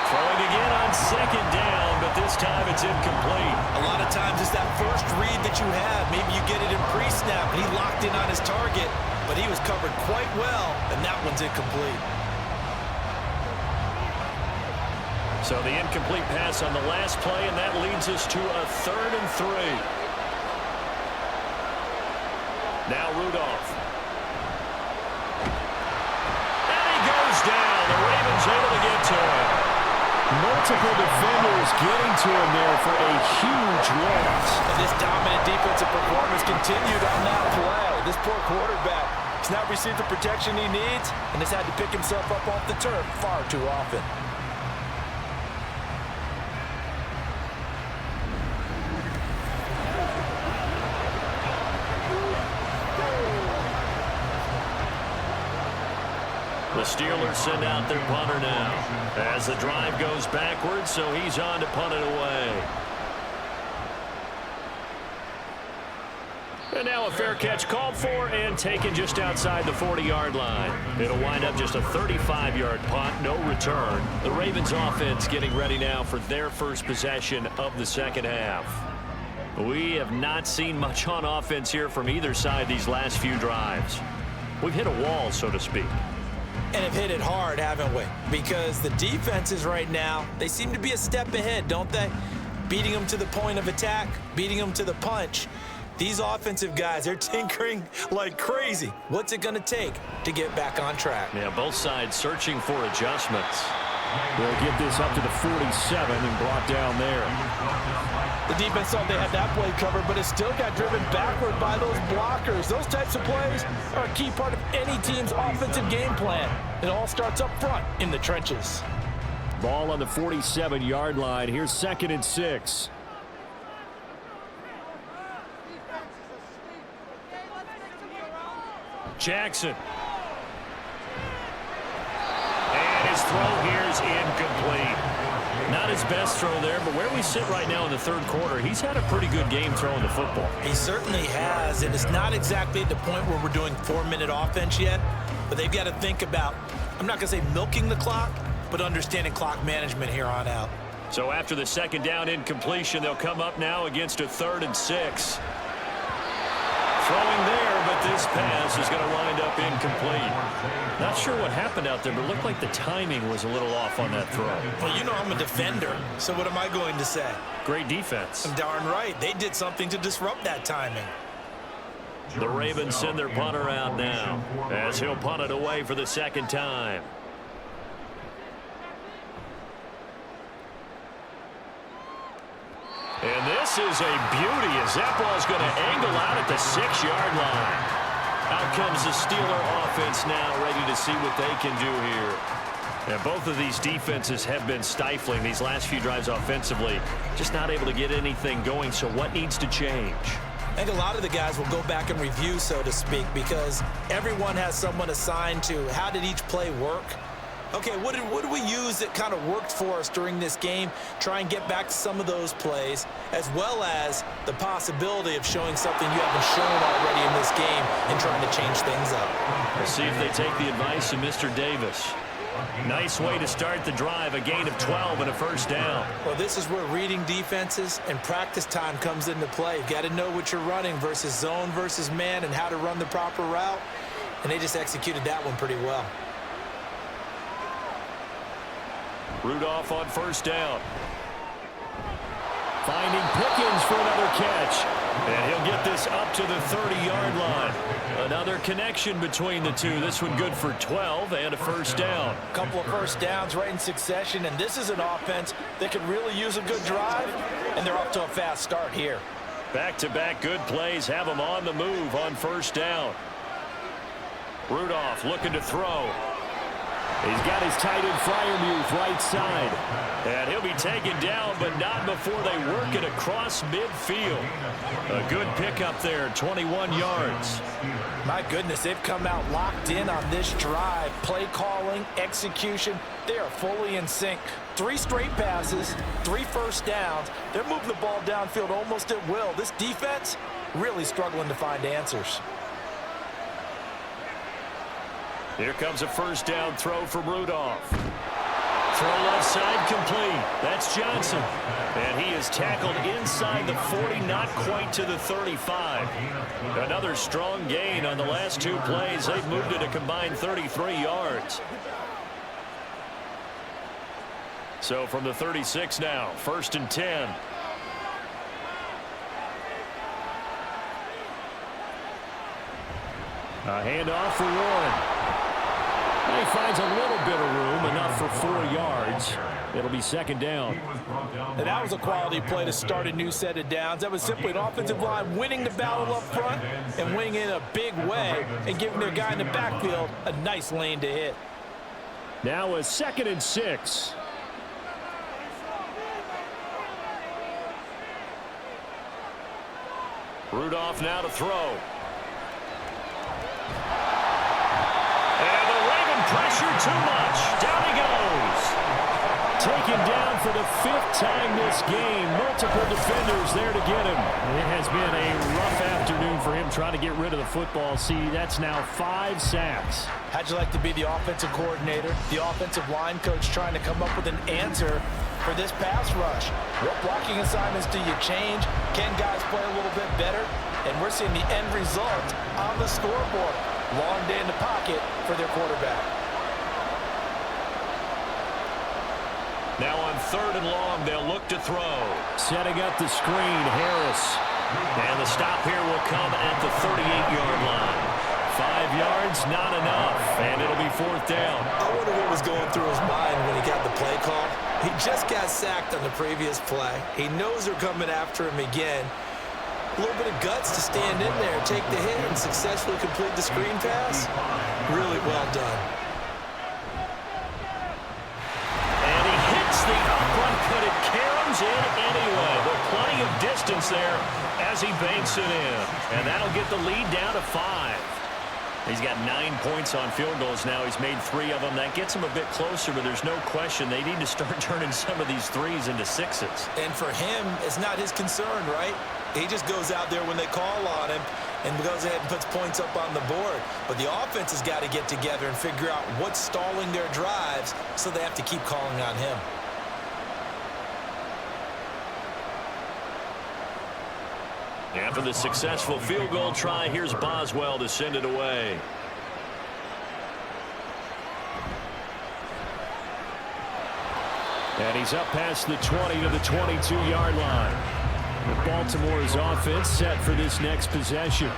Throwing again on second down, but this time it's incomplete. A lot of times it's that first read that you have. Maybe you get it in pre-snap, and he locked in on his target, but he was covered quite well, and that one's incomplete. So the incomplete pass on the last play, and that leads us to a 3rd and 3. Now Rudolph. And he goes down. The Ravens able to get to him. Multiple defenders getting to him there for a huge loss. And this dominant defensive performance continued on that play. This poor quarterback has not received the protection he needs and has had to pick himself up off the turf far too often. The Steelers send out their punter now as the drive goes backwards, so he's on to punt it away. And now a fair catch called for and taken just outside the 40-yard line. It'll wind up just a 35-yard punt, no return. The Ravens offense getting ready now for their first possession of the second half. We have not seen much on offense here from either side these last few drives. We've hit a wall, so to speak. And have hit it hard, haven't we? Because the defenses right now, they seem to be a step ahead, don't they? Beating them to the point of attack, beating them to the punch. These offensive guys, they're tinkering like crazy. What's it going to take to get back on track? Yeah, both sides searching for adjustments. They'll get this up to the 47 and brought down there. The defense thought they had that play covered, but it still got driven backward by those blockers. Those types of plays are a key part of any team's offensive game plan. It all starts up front in the trenches. Ball on the 47-yard line. Here's 2nd and 6. Jackson. And his throw here is incomplete. Not his best throw there, but where we sit right now in the third quarter, he's had a pretty good game throwing the football. He certainly has, and it's not exactly at the point where we're doing 4-minute offense yet, but they've got to think about, I'm not going to say milking the clock, but understanding clock management here on out. So after the second down incompletion, they'll come up now against a 3rd and 6. Throwing there, but this pass is going to wind up incomplete. Not sure what happened out there, but it looked like the timing was a little off on that throw. Well, you know I'm a defender, so what am I going to say? Great defense. Darn right. They did something to disrupt that timing. The Ravens send their punter out now as he'll punt it away for the second time. And this is a beauty as that ball's going to angle out at the 6-yard line. Out comes the Steeler offense now, ready to see what they can do here. And both of these defenses have been stifling these last few drives offensively. Just not able to get anything going, so what needs to change? I think a lot of the guys will go back and review, so to speak, because everyone has someone assigned to how did each play work. Okay, what did we use that kind of worked for us during this game? Try and get back to some of those plays, as well as the possibility of showing something you haven't shown already in this game and trying to change things up. We'll see if they take the advice of Mr. Davis. Nice way to start the drive, a gain of 12 and a first down. Well, this is where reading defenses and practice time comes into play. You've got to know what you're running versus zone versus man and how to run the proper route, and they just executed that one pretty well. Rudolph on first down. Finding Pickens for another catch. And he'll get this up to the 30-yard line. Another connection between the two. This one good for 12 and a first down. A couple of first downs right in succession, and this is an offense that could really use a good drive, and they're off to a fast start here. Back-to-back good plays have them on the move on first down. Rudolph looking to throw. He's got his tight end Freiermuth right side. And he'll be taken down, but not before they work it across midfield. A good pickup there, 21 yards. My goodness, they've come out locked in on this drive. Play calling, execution, they are fully in sync. 3 straight passes, 3 first downs. They're moving the ball downfield almost at will. This defense really struggling to find answers. Here comes a first down throw from Rudolph. Throw left side complete. That's Johnson. And he is tackled inside the 40, not quite to the 35. Another strong gain on the last 2 plays. They've moved it a combined 33 yards. So from the 36 now, 1st and 10. A handoff for Warren. He finds a little bit of room, enough for 4 yards. It'll be second down. And that was a quality play to start a new set of downs. That was simply an offensive line winning the battle up front and winning in a big way and giving their guy in the backfield a nice lane to hit. Now a 2nd and 6. Rudolph now to throw. Pressure too much. Down he goes. Taken down for the 5th time this game. Multiple defenders there to get him. It has been a rough afternoon for him trying to get rid of the football. See, that's now 5 sacks. How'd you like to be the offensive coordinator, the offensive line coach trying to come up with an answer for this pass rush? What blocking assignments do you change? Can guys play a little bit better? And we're seeing the end result on the scoreboard. Long day in the pocket for their quarterback. Now on 3rd and long, they'll look to throw. Setting up the screen, Harris. And the stop here will come at the 38-yard line. 5 yards, not enough, and it'll be 4th down. I wonder what was going through his mind when he got the play call. He just got sacked on the previous play. He knows they're coming after him again. A little bit of guts to stand in there, take the hit, and successfully complete the screen pass. Really well done. And he hits the upright, but it caroms in anyway. But plenty of distance there as he banks it in. And that'll get the lead down to 5. He's got 9 points on field goals now. He's made 3 of them. That gets him a bit closer, but there's no question they need to start turning some of these threes into 6s. And for him, it's not his concern, right? He just goes out there when they call on him and goes ahead and puts points up on the board. But the offense has got to get together and figure out what's stalling their drives, so they have to keep calling on him. After the successful field goal try, here's Boswell to send it away. And he's up past the 20 to the 22-yard line. Baltimore's offense set for this next possession.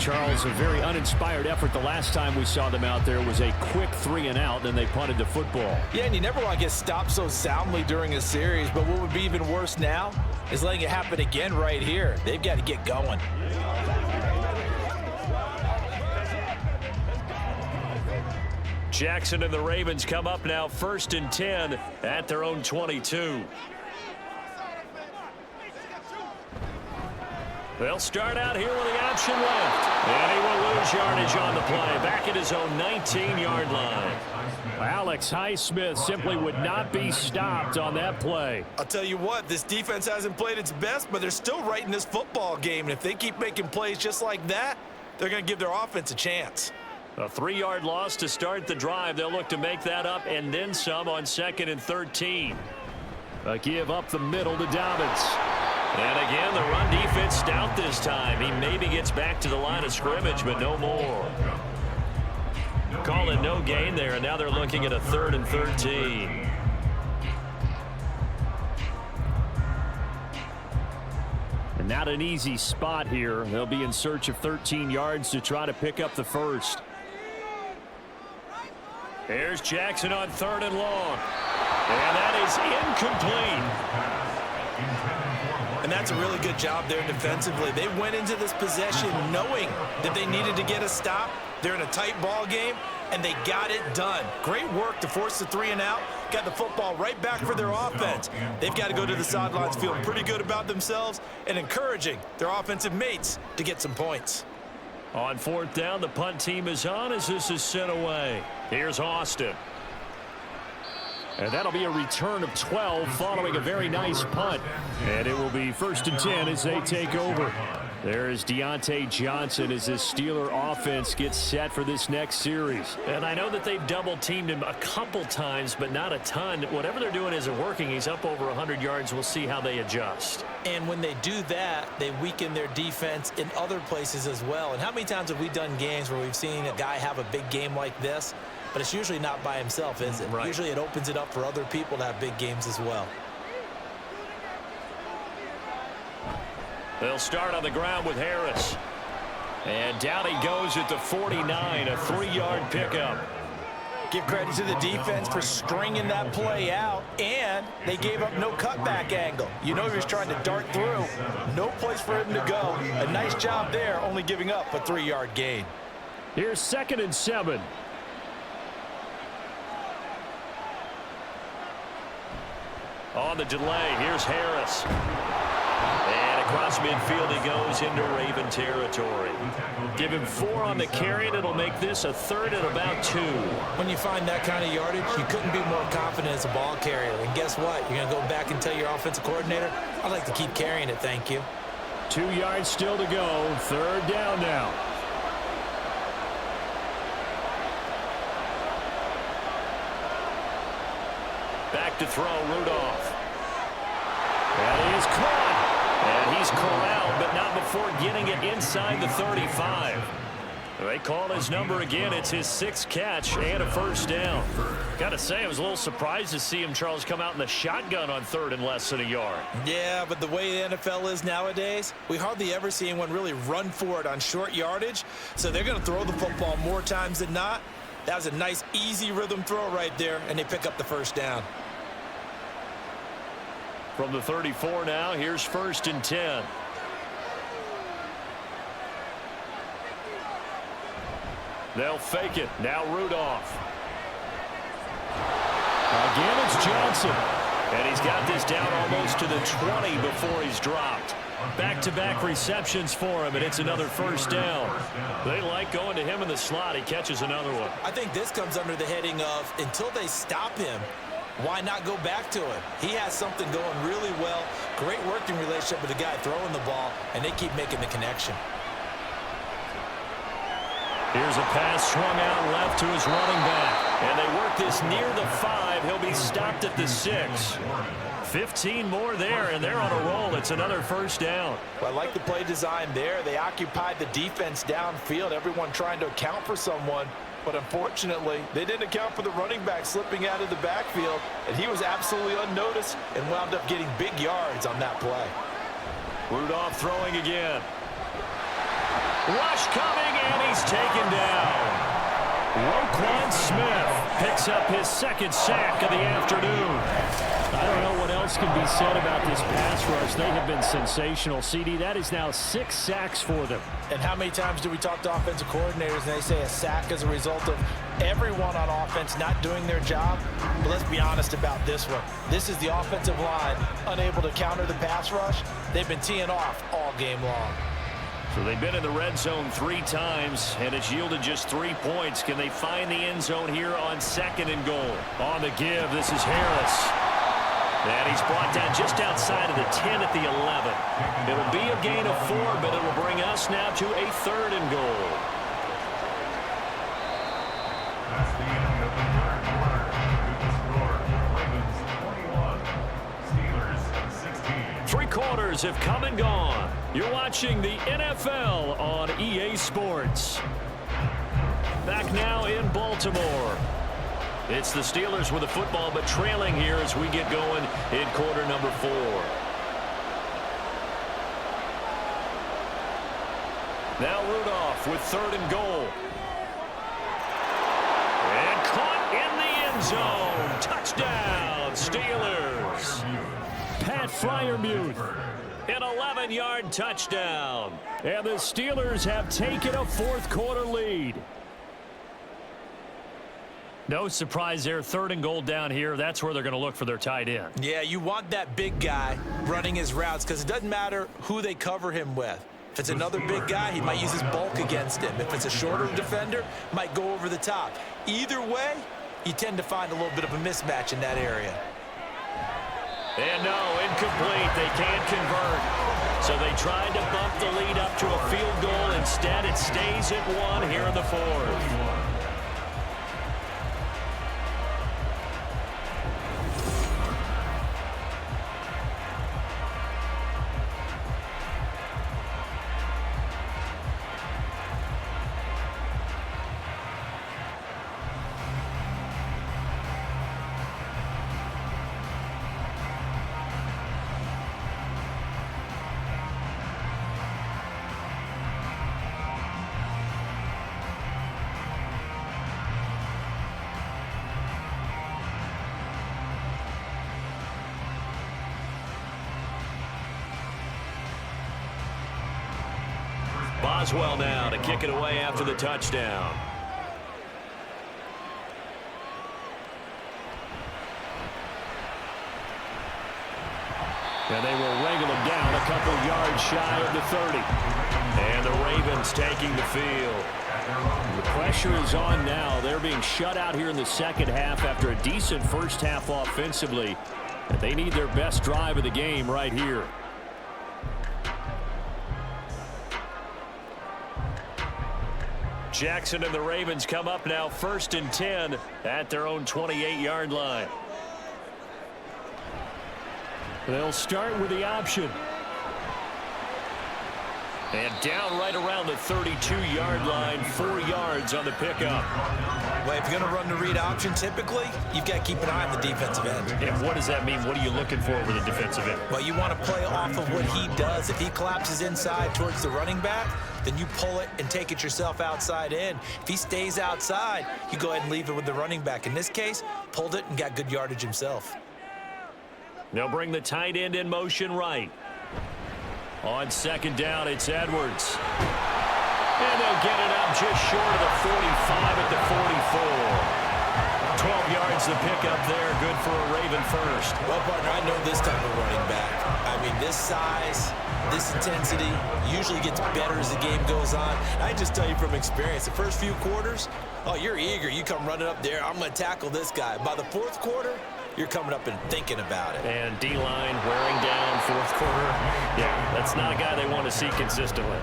Charles, a very uninspired effort. The last time we saw them out there was a quick 3-and-out, then they punted the football. Yeah, and you never want to get stopped so soundly during a series, but what would be even worse now is letting it happen again right here. They've got to get going. Jackson and the Ravens come up now 1st and 10 at their own 22. They'll start out here with the option left. And he will lose yardage on the play. Back at his own 19-yard line. Alex Highsmith simply would not be stopped on that play. I'll tell you what, this defense hasn't played its best, but they're still right in this football game. And if they keep making plays just like that, they're going to give their offense a chance. A 3-yard loss to start the drive. They'll look to make that up and then some on 2nd and 13. A give up the middle to Dobbins. And again, the run defense stout this time. He maybe gets back to the line of scrimmage, but no more. Call it no gain there, and now they're looking at a 3rd and 13. And not an easy spot here. They'll be in search of 13 yards to try to pick up the first. Here's Jackson on 3rd and long. And that is incomplete. And that's a really good job there defensively. They went into this possession knowing that they needed to get a stop. They're in a tight ball game, and they got it done. Great work to force the 3-and-out. Got the football right back for their offense. They've got to go to the sidelines feeling pretty good about themselves and encouraging their offensive mates to get some points. On 4th down, the punt team is on as this is sent away. Here's Austin. And that'll be a return of 12 following a very nice punt. And it will be 1st and 10 as they take over. There is Deontay Johnson as this Steeler offense gets set for this next series. And I know that they've double-teamed him a couple times, but not a ton. Whatever they're doing isn't working. He's up over 100 yards. We'll see how they adjust. And when they do that, they weaken their defense in other places as well. And how many times have we done games where we've seen a guy have a big game like this? But it's usually not by himself, is it? Right. Usually it opens it up for other people to have big games as well. They'll start on the ground with Harris. And down he goes at the 49, a 3-yard pickup. Give credit to the defense for stringing that play out, and they gave up no cutback angle. You know he was trying to dart through. No place for him to go. A nice job there, only giving up a 3-yard gain. Here's 2nd and 7. On the delay, here's Harris. And across midfield he goes into Raven territory. Give him 4 on the carry, and it'll make this a 3rd and about 2. When you find that kind of yardage, you couldn't be more confident as a ball carrier. And guess what? You're going to go back and tell your offensive coordinator, I'd like to keep carrying it, thank you. 2 yards still to go. 3rd down now. Back to throw, Rudolph. That is caught. And he's corralled, but not before getting it inside the 35. They call his number again. It's his 6th catch and a 1st down. Got to say, I was a little surprised to see him, Charles, come out in the shotgun on 3rd and less than a yard. Yeah, but the way the NFL is nowadays, we hardly ever see anyone really run for it on short yardage. So they're going to throw the football more times than not. That was a nice, easy rhythm throw right there, and they pick up the 1st down. From the 34 now, here's 1st and 10. They'll fake it. Now Rudolph. Again, it's Johnson. And he's got this down almost to the 20 before he's dropped. Back-to-back receptions for him, and it's another first down. They like going to him in the slot. He catches another one. I think this comes under the heading of until they stop him, why not go back to him? He has something going really well. Great working relationship with the guy throwing the ball, and they keep making the connection. Here's a pass swung out left to his running back. And they work this near the 5. He'll be stopped at the 6. 15 more there, and they're on a roll. It's another first down. Well, I like the play design there. They occupied the defense downfield, everyone trying to account for someone. But unfortunately, they didn't account for the running back slipping out of the backfield, and he was absolutely unnoticed and wound up getting big yards on that play. Rudolph throwing again. Rush coming, and he's taken down. Roquan Smith picks up his second sack of the afternoon. I don't know what else can be said about this pass rush. They have been sensational. CD, that is now 6 sacks for them. And how many times do we talk to offensive coordinators and they say a sack as a result of everyone on offense not doing their job? But let's be honest about this one. This is the offensive line unable to counter the pass rush. They've been teeing off all game long. So they've been in the red zone 3 times, and it's yielded just 3 points. Can they find the end zone here on 2nd and goal? On the give, this is Harris. And he's brought down just outside of the 10 at the 11. It'll be a gain of 4, but it'll bring us now to a 3rd and goal. That's the end of the third quarter. Good score. Ravens 21. Steelers 16. 3 quarters have come and gone. You're watching the NFL on EA Sports. Back now in Baltimore. It's the Steelers with the football, but trailing here as we get going in quarter number 4. Now Rudolph with 3rd and goal. And caught in the end zone. Touchdown, Steelers. Pat Freiermuth. An 11-yard touchdown. And the Steelers have taken a 4th quarter lead. No surprise there. 3rd and goal down here. That's where they're going to look for their tight end. Yeah, you want that big guy running his routes because it doesn't matter who they cover him with. If it's another big guy, he might use his bulk against him. If it's a shorter defender, might go over the top. Either way, you tend to find a little bit of a mismatch in that area. And no, incomplete. They can't convert. So they tried to bump the lead up to a field goal. Instead, it stays at 1 here in the 4th. Boswell now to kick it away after the touchdown. And they will wrangle him down a couple yards shy of the 30. And the Ravens taking the field. The pressure is on now. They're being shut out here in the second half after a decent first half offensively. But they need their best drive of the game right here. Jackson and the Ravens come up now 1st and 10 at their own 28-yard line. They'll start with the option. And down right around the 32-yard line, 4 yards on the pickup. Well, if you're going to run the read option, typically, you've got to keep an eye on the defensive end. And what does that mean? What are you looking for with a defensive end? Well, you want to play off of what he does. If he collapses inside towards the running back, then you pull it and take it yourself outside in. If he stays outside, you go ahead and leave it with the running back. In this case, pulled it and got good yardage himself. They'll bring the tight end in motion right. On 2nd down, it's Edwards. And they'll get it up just short of the 45 at the 12 yards to pick up there. Good for a Raven first. Well, partner, I know this type of running back. I mean, this size, this intensity usually gets better as the game goes on. I just tell you from experience, the first few quarters, oh, you're eager. You come running up there, I'm going to tackle this guy. By the fourth quarter, you're coming up and thinking about it. And D-line wearing down fourth quarter. Yeah, that's not a guy they want to see consistently.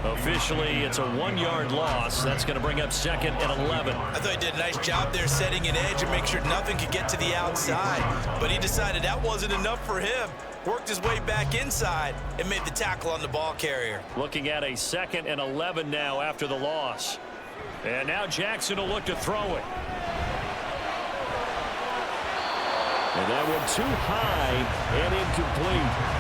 Officially, it's a 1-yard loss. That's going to bring up second and 11. I thought he did a nice job there setting an edge and make sure nothing could get to the outside. But he decided that wasn't enough for him. Worked his way back inside and made the tackle on the ball carrier. Looking at a second and 11 now after the loss. And now Jackson will look to throw it. And that one too high and incomplete.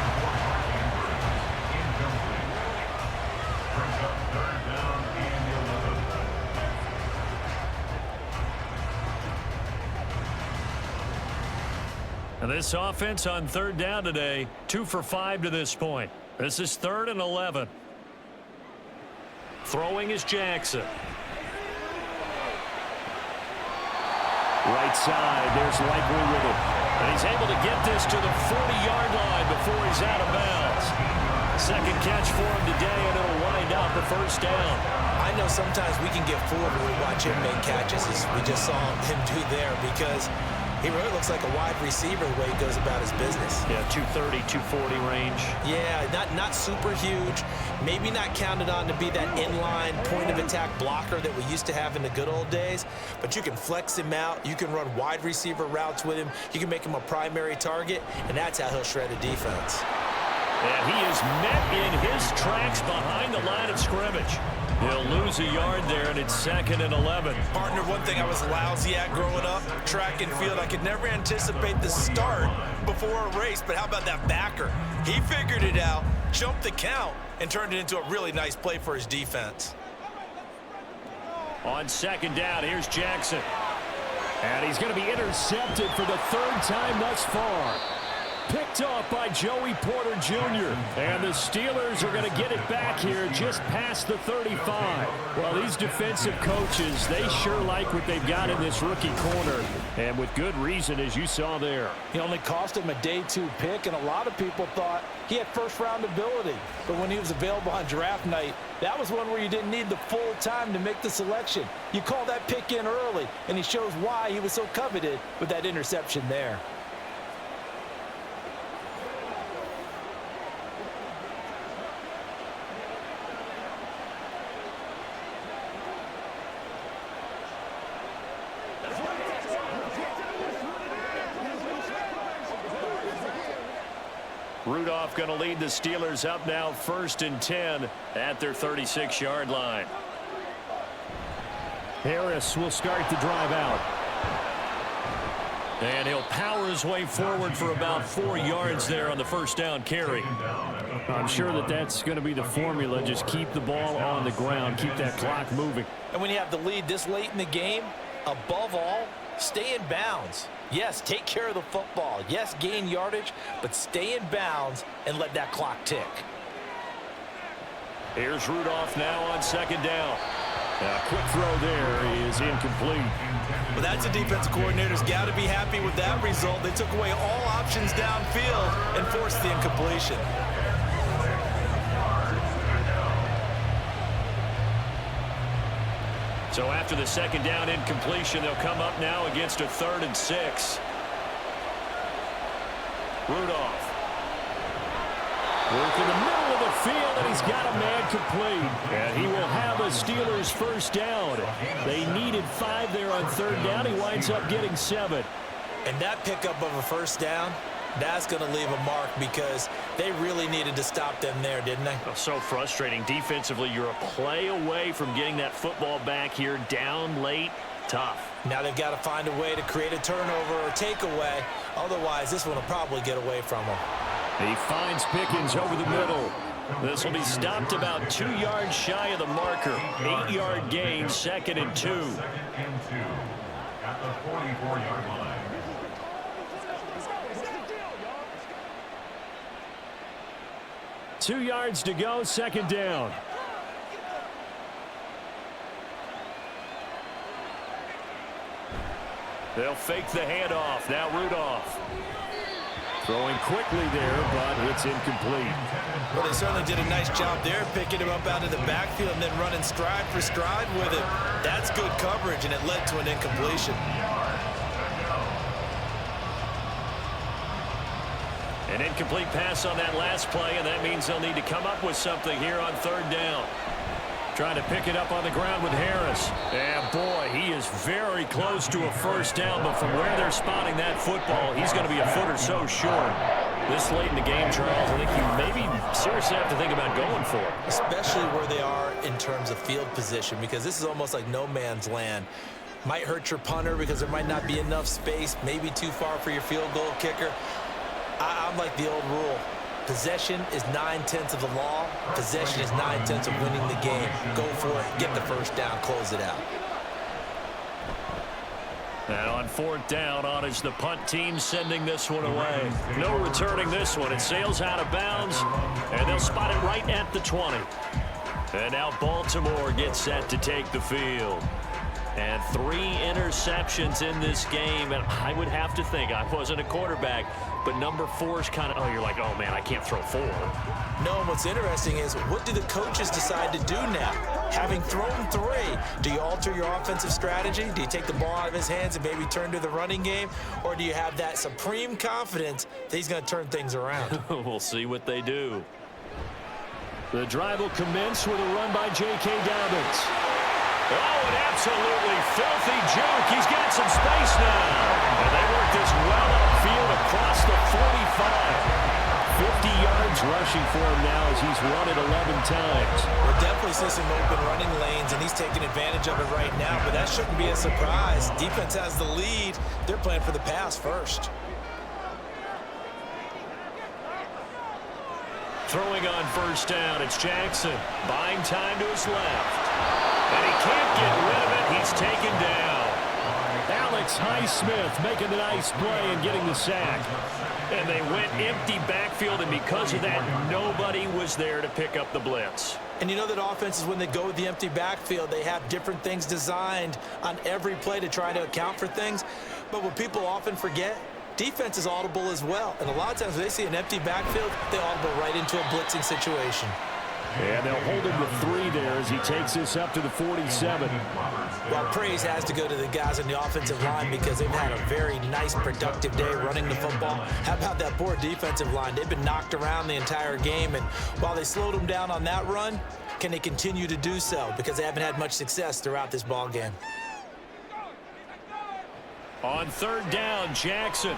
And this offense on third down today, 2 for 5 to this point. This is 3rd and 11. Throwing is Jackson. Right side, there's Likely with it. And he's able to get this to the 40-yard line before he's out of bounds. Second catch for him today, and it'll wind up a first down. I know sometimes we can get fooled when we watch him make catches, as we just saw him do there, because he really looks like a wide receiver the way he goes about his business. Yeah, 230, 240 range. Yeah, not super huge. Maybe not counted on to be that inline point-of-attack blocker that we used to have in the good old days. But you can flex him out. You can run wide receiver routes with him. You can make him a primary target, and that's how he'll shred a defense. And he is met in his tracks behind the line of scrimmage. He'll lose a yard there, and it's 2nd and 11. Partner, one thing I was lousy at growing up, track and field, I could never anticipate the start before a race, but how about that backer? He figured it out, jumped the count, and turned it into a really nice play for his defense. On 2nd down, here's Jackson. And he's going to be intercepted for the 3rd time thus far. Picked off by Joey Porter Jr. And the Steelers are going to get it back here just past the 35. Well, these defensive coaches, they sure like what they've got in this rookie corner. And with good reason, as you saw there. He only cost him a day 2 pick, and a lot of people thought he had first-round ability. But when he was available on draft night, that was one where you didn't need the full time to make the selection. You call that pick in early, and he shows why he was so coveted with that interception there. Rudolph going to lead the Steelers up now 1st and 10 at their 36-yard line. Harris will start the drive out. And he'll power his way forward for about 4 yards there on the first down carry. I'm sure that that's going to be the formula. Just keep the ball on the ground. Keep that clock moving. And when you have the lead this late in the game, above all, stay in bounds. Yes, take care of the football. Yes, gain yardage, but stay in bounds and let that clock tick. Here's Rudolph now on 2nd down. A quick throw there is incomplete. Well, that's a defensive coordinator's got to be happy with that result. They took away all options downfield and forced the incompletion. So after the 2nd down incompletion, they'll come up now against a 3rd and 6. Rudolph. Work in the middle of the field, and he's got a man complete. And he will have a Steelers first down. They needed 5 there on 3rd down. He winds up getting 7. And that pickup of a first down, that's going to leave a mark because they really needed to stop them there, didn't they? Oh, so frustrating. Defensively, you're a play away from getting that football back here down late. Tough. Now they've got to find a way to create a turnover or takeaway. Otherwise, this one will probably get away from them. He finds Pickens over the middle. This will be stopped about 2 yards shy of the marker. 8-yard gain, 2nd and 2. 2nd and 2 at the 44-yard line. Two yards to go, 2nd down. They'll fake the handoff. Now Rudolph. Throwing quickly there, but it's incomplete. Well, they certainly did a nice job there, picking him up out of the backfield and then running stride for stride with it. That's good coverage, and it led to an incompletion. An incomplete pass on that last play, and that means they'll need to come up with something here on third down. Trying to pick it up on the ground with Harris. And boy, he is very close to a first down, but from where they're spotting that football, he's going to be a foot or so short. This late in the game, Charles, I think you maybe seriously have to think about going for it. Especially where they are in terms of field position, because this is almost like no man's land. Might hurt your punter because there might not be enough space, maybe too far for your field goal kicker. I'm like the old rule. Possession is 9/10 of the law. Possession is 9/10 of winning the game. Go for it. Get the first down. Close it out. And on fourth down, on is the punt team sending this one away. No returning this one. It sails out of bounds, and they'll spot it right at the 20. And now Baltimore gets set to take the field. And 3 interceptions in this game, and I would have to think, I wasn't a quarterback, but number 4 is kind of, you're like, oh man, I can't throw 4. No, and what's interesting is, what do the coaches decide to do now? Having thrown 3, do you alter your offensive strategy? Do you take the ball out of his hands and maybe turn to the running game? Or do you have that supreme confidence that he's going to turn things around? We'll see what they do. The drive will commence with a run by J.K. Dobbins. Oh, an absolutely filthy juke. He's got some space now. And they work this well upfield across the 45. 50 yards rushing for him now as he's run it 11 times. We'll definitely see some open running lanes, and he's taking advantage of it right now, but that shouldn't be a surprise. Defense has the lead. They're playing for the pass first. Throwing on first down, it's Jackson. Buying time to his left. And he can't get rid of it. He's taken down. Alex Highsmith making the nice play and getting the sack. And they went empty backfield, and because of that, nobody was there to pick up the blitz. And you know that offenses, when they go with the empty backfield, they have different things designed on every play to try to account for things. But what people often forget, defense is audible as well. And a lot of times when they see an empty backfield, they audible right into a blitzing situation. And they'll hold him to 3 there as he takes this up to the 47. Well, praise has to go to the guys on the offensive line because they've had a very nice, productive day running the football. How about that poor defensive line? They've been knocked around the entire game, and while they slowed them down on that run, can they continue to do so? Because they haven't had much success throughout this ball game. On third down, Jackson.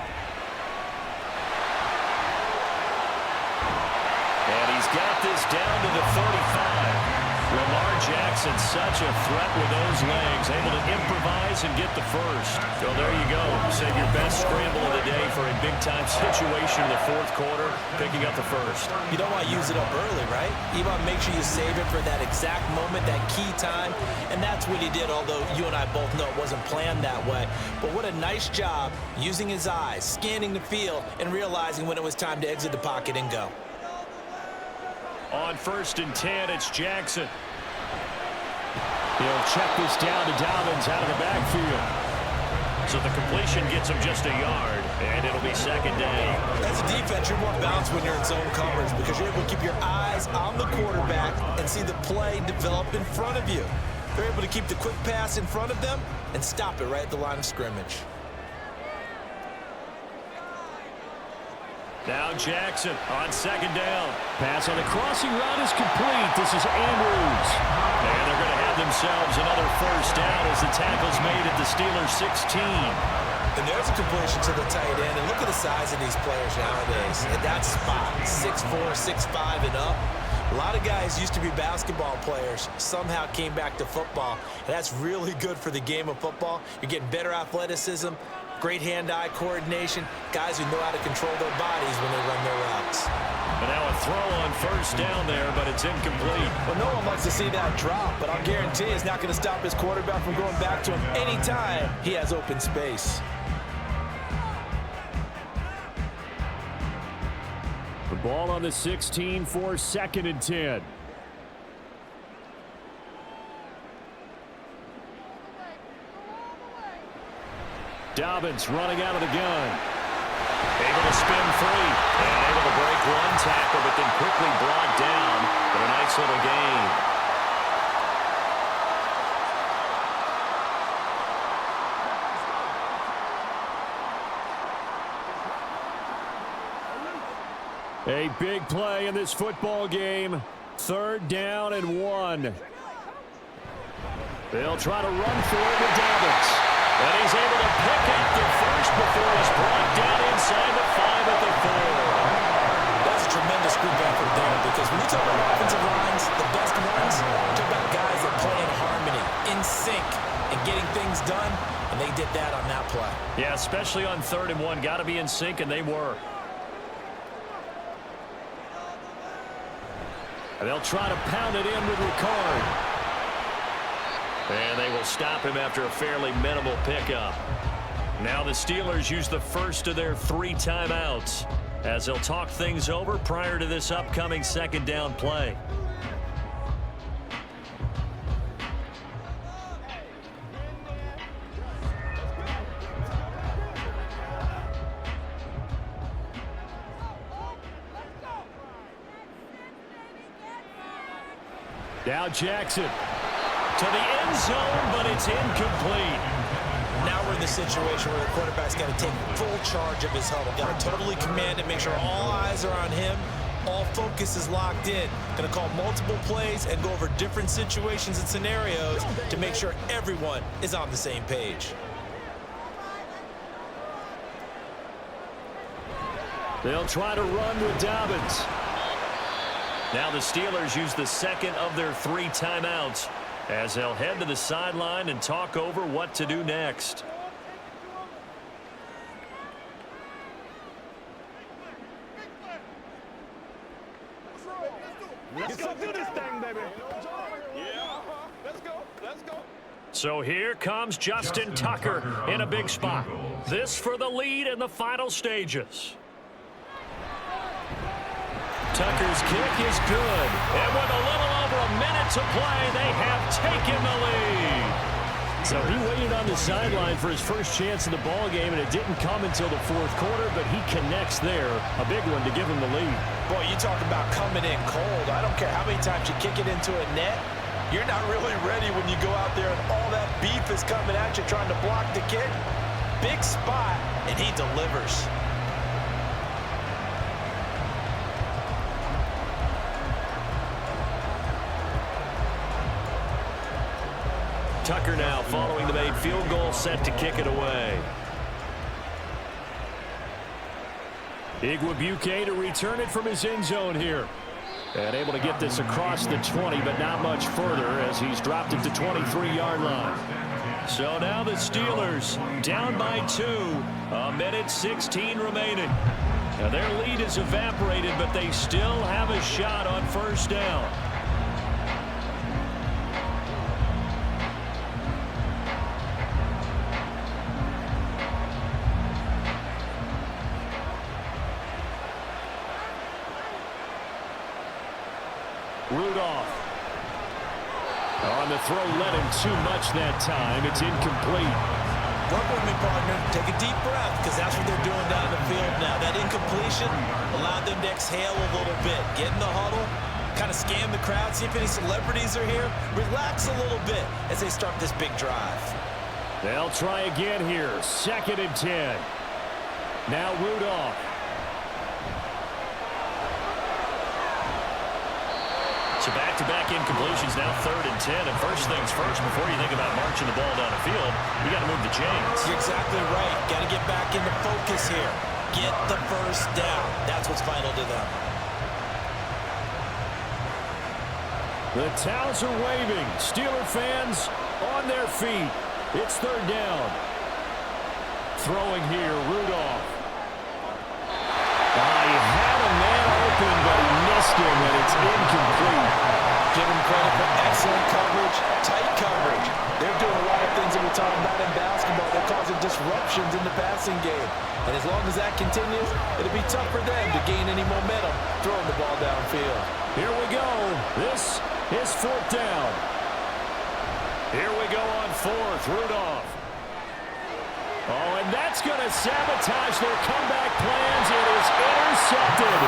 And he's got this down to the 35. Lamar Jackson, such a threat with those legs, able to improvise and get the first. So there you go. Save your best scramble of the day for a big-time situation in the fourth quarter, picking up the first. You don't want to use it up early, right? You want to make sure you save it for that exact moment, that key time, and that's what he did, although you and I both know it wasn't planned that way. But what a nice job using his eyes, scanning the field, and realizing when it was time to exit the pocket and go. On 1st and 10, it's Jackson. He'll check this down to Dobbins out of the backfield. So the completion gets him just a yard, and it'll be second down. As a defense, you're more balanced when you're in zone coverage because you're able to keep your eyes on the quarterback and see the play develop in front of you. They're able to keep the quick pass in front of them and stop it right at the line of scrimmage. Now Jackson on second down. Pass on the crossing route is complete. This is Andrews. And they're going to have themselves another first down as the tackle's made at the Steelers' 16. And there's a completion to the tight end. And look at the size of these players nowadays. At that spot, 6'4", 6'5", and up. A lot of guys used to be basketball players, somehow came back to football. And that's really good for the game of football. You're getting better athleticism, great hand-eye coordination, guys who know how to control their bodies when they run their routes. And now a throw on first down there, but it's incomplete. Well, no one likes to see that drop, but I'll guarantee it's not going to stop his quarterback from going back to him anytime he has open space. The ball on the 16 for 2nd and 10. Dobbins running out of the gun. Able to spin free. And able to break one tackle, but then quickly brought down for a nice little gain. A big play in this football game. 3rd down and 1. They'll try to run for it with Dobbins. And he's able to pick up the first before he's brought down inside the 5 at the 4. That's a tremendous group effort there, because when you talk about offensive lines, the best ones, you talk about guys that play in harmony, in sync, and getting things done, and they did that on that play. Yeah, especially on 3rd and 1. Got to be in sync, and they were. And they'll try to pound it in with Ricard. And they will stop him after a fairly minimal pickup. Now the Steelers use the first of their 3 timeouts as they'll talk things over prior to this upcoming 2nd down play. Now Jackson to the end zone, but it's incomplete. Now we're in the situation where the quarterback's got to take full charge of his huddle. Got to totally command it, make sure all eyes are on him. All focus is locked in. Going to call multiple plays and go over different situations and scenarios to make sure everyone is on the same page. They'll try to run with Dobbins. Now the Steelers use the 2nd of their 3 timeouts as they'll head to the sideline and talk over what to do next. Let's go do this thing, baby. Yeah. Let's go. So here comes Justin Tucker in a big spot. This for the lead in the final stages. Tucker's kick is good. And with a little over a minute to play, they have taken the lead. So he waited on the sideline for his first chance in the ball game, and it didn't come until the 4th quarter, but he connects there. A big one to give him the lead. Boy, you talk about coming in cold. I don't care how many times you kick it into a net. You're not really ready when you go out there and all that beef is coming at you trying to block the kick. Big spot, and he delivers. Tucker now following the made field goal, set to kick it away. Igwebuike to return it from his end zone here. And able to get this across the 20, but not much further as he's dropped it to 23-yard line. So now the Steelers down by 2. A minute 16 remaining. Now their lead is evaporated, but they still have a shot on 1st down. Rudolph on the throw, led him too much that time. It's incomplete. Work with me, partner. Take a deep breath, because that's what they're doing down the field now. That incompletion allowed them to exhale a little bit. Get in the huddle, kind of scan the crowd, see if any celebrities are here. Relax a little bit as they start this big drive. They'll try again here. 2nd and 10. Now Rudolph. So back-to-back incompletions, now 3rd and 10. And first things first, before you think about marching the ball down the field, you got to move the chains. You're exactly right. Got to get back into focus here. Get the first down. That's what's vital to them. The towels are waving. Steeler fans on their feet. It's 3rd down. Throwing here, Rudolph. He had a man open, but he missed him, and it's incomplete. Give him credit for excellent coverage, tight coverage. They're doing a lot of things that we're talking about in basketball. They're causing disruptions in the passing game. And as long as that continues, it'll be tough for them to gain any momentum throwing the ball downfield. Here we go. This is 4th down. Here we go on 4th. Rudolph. Oh, and that's going to sabotage their comeback plans. It is intercepted.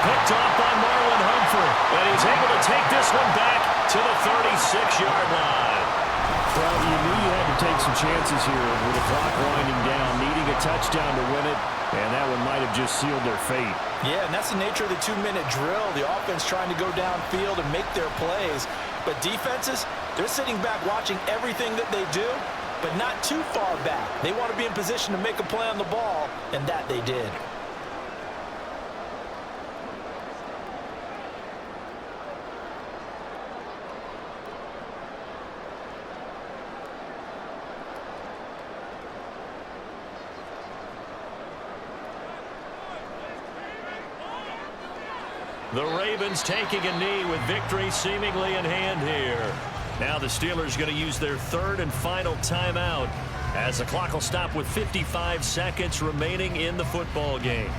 Picked off by Marlon Humphrey. And he's able to take this one back to the 36-yard line. Well, you knew you had to take some chances here with the clock winding down, needing a touchdown to win it, and that one might have just sealed their fate. Yeah, and that's the nature of the 2-minute drill. The offense trying to go downfield and make their plays. But defenses, they're sitting back watching everything that they do, but not too far back. They want to be in position to make a play on the ball, and that they did. The Ravens taking a knee with victory seemingly in hand here. Now the Steelers going to use their third and final timeout as the clock will stop with 55 seconds remaining in the football game.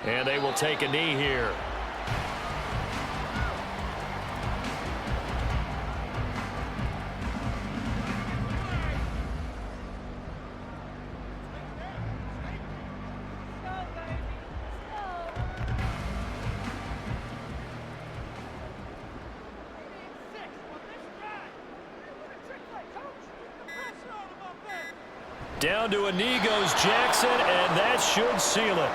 And they will take a knee here. Down to a knee goes Jackson, and that should seal it.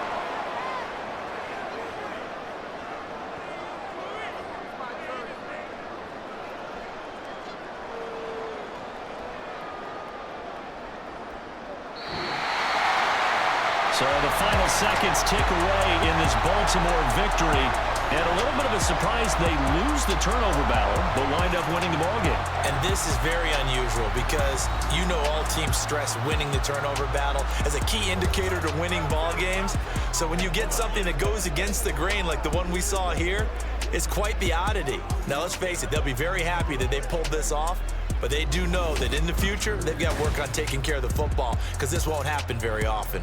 So the final seconds tick away in this Baltimore victory. And a little bit of a surprise, they lose the turnover battle, but wind up winning the ballgame. And this is very unusual because you know all teams stress winning the turnover battle as a key indicator to winning ball games. So when you get something that goes against the grain like the one we saw here, it's quite the oddity. Now let's face it, they'll be very happy that they pulled this off, but they do know that in the future, they've got to work on taking care of the football because this won't happen very often.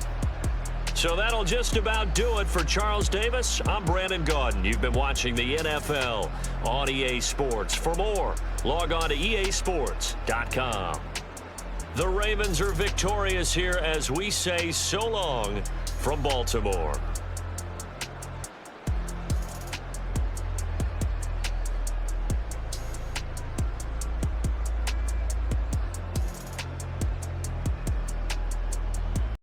So that'll just about do it for Charles Davis. I'm Brandon Gaudin. You've been watching the NFL on EA Sports. For more, log on to easports.com. The Ravens are victorious here as we say so long from Baltimore.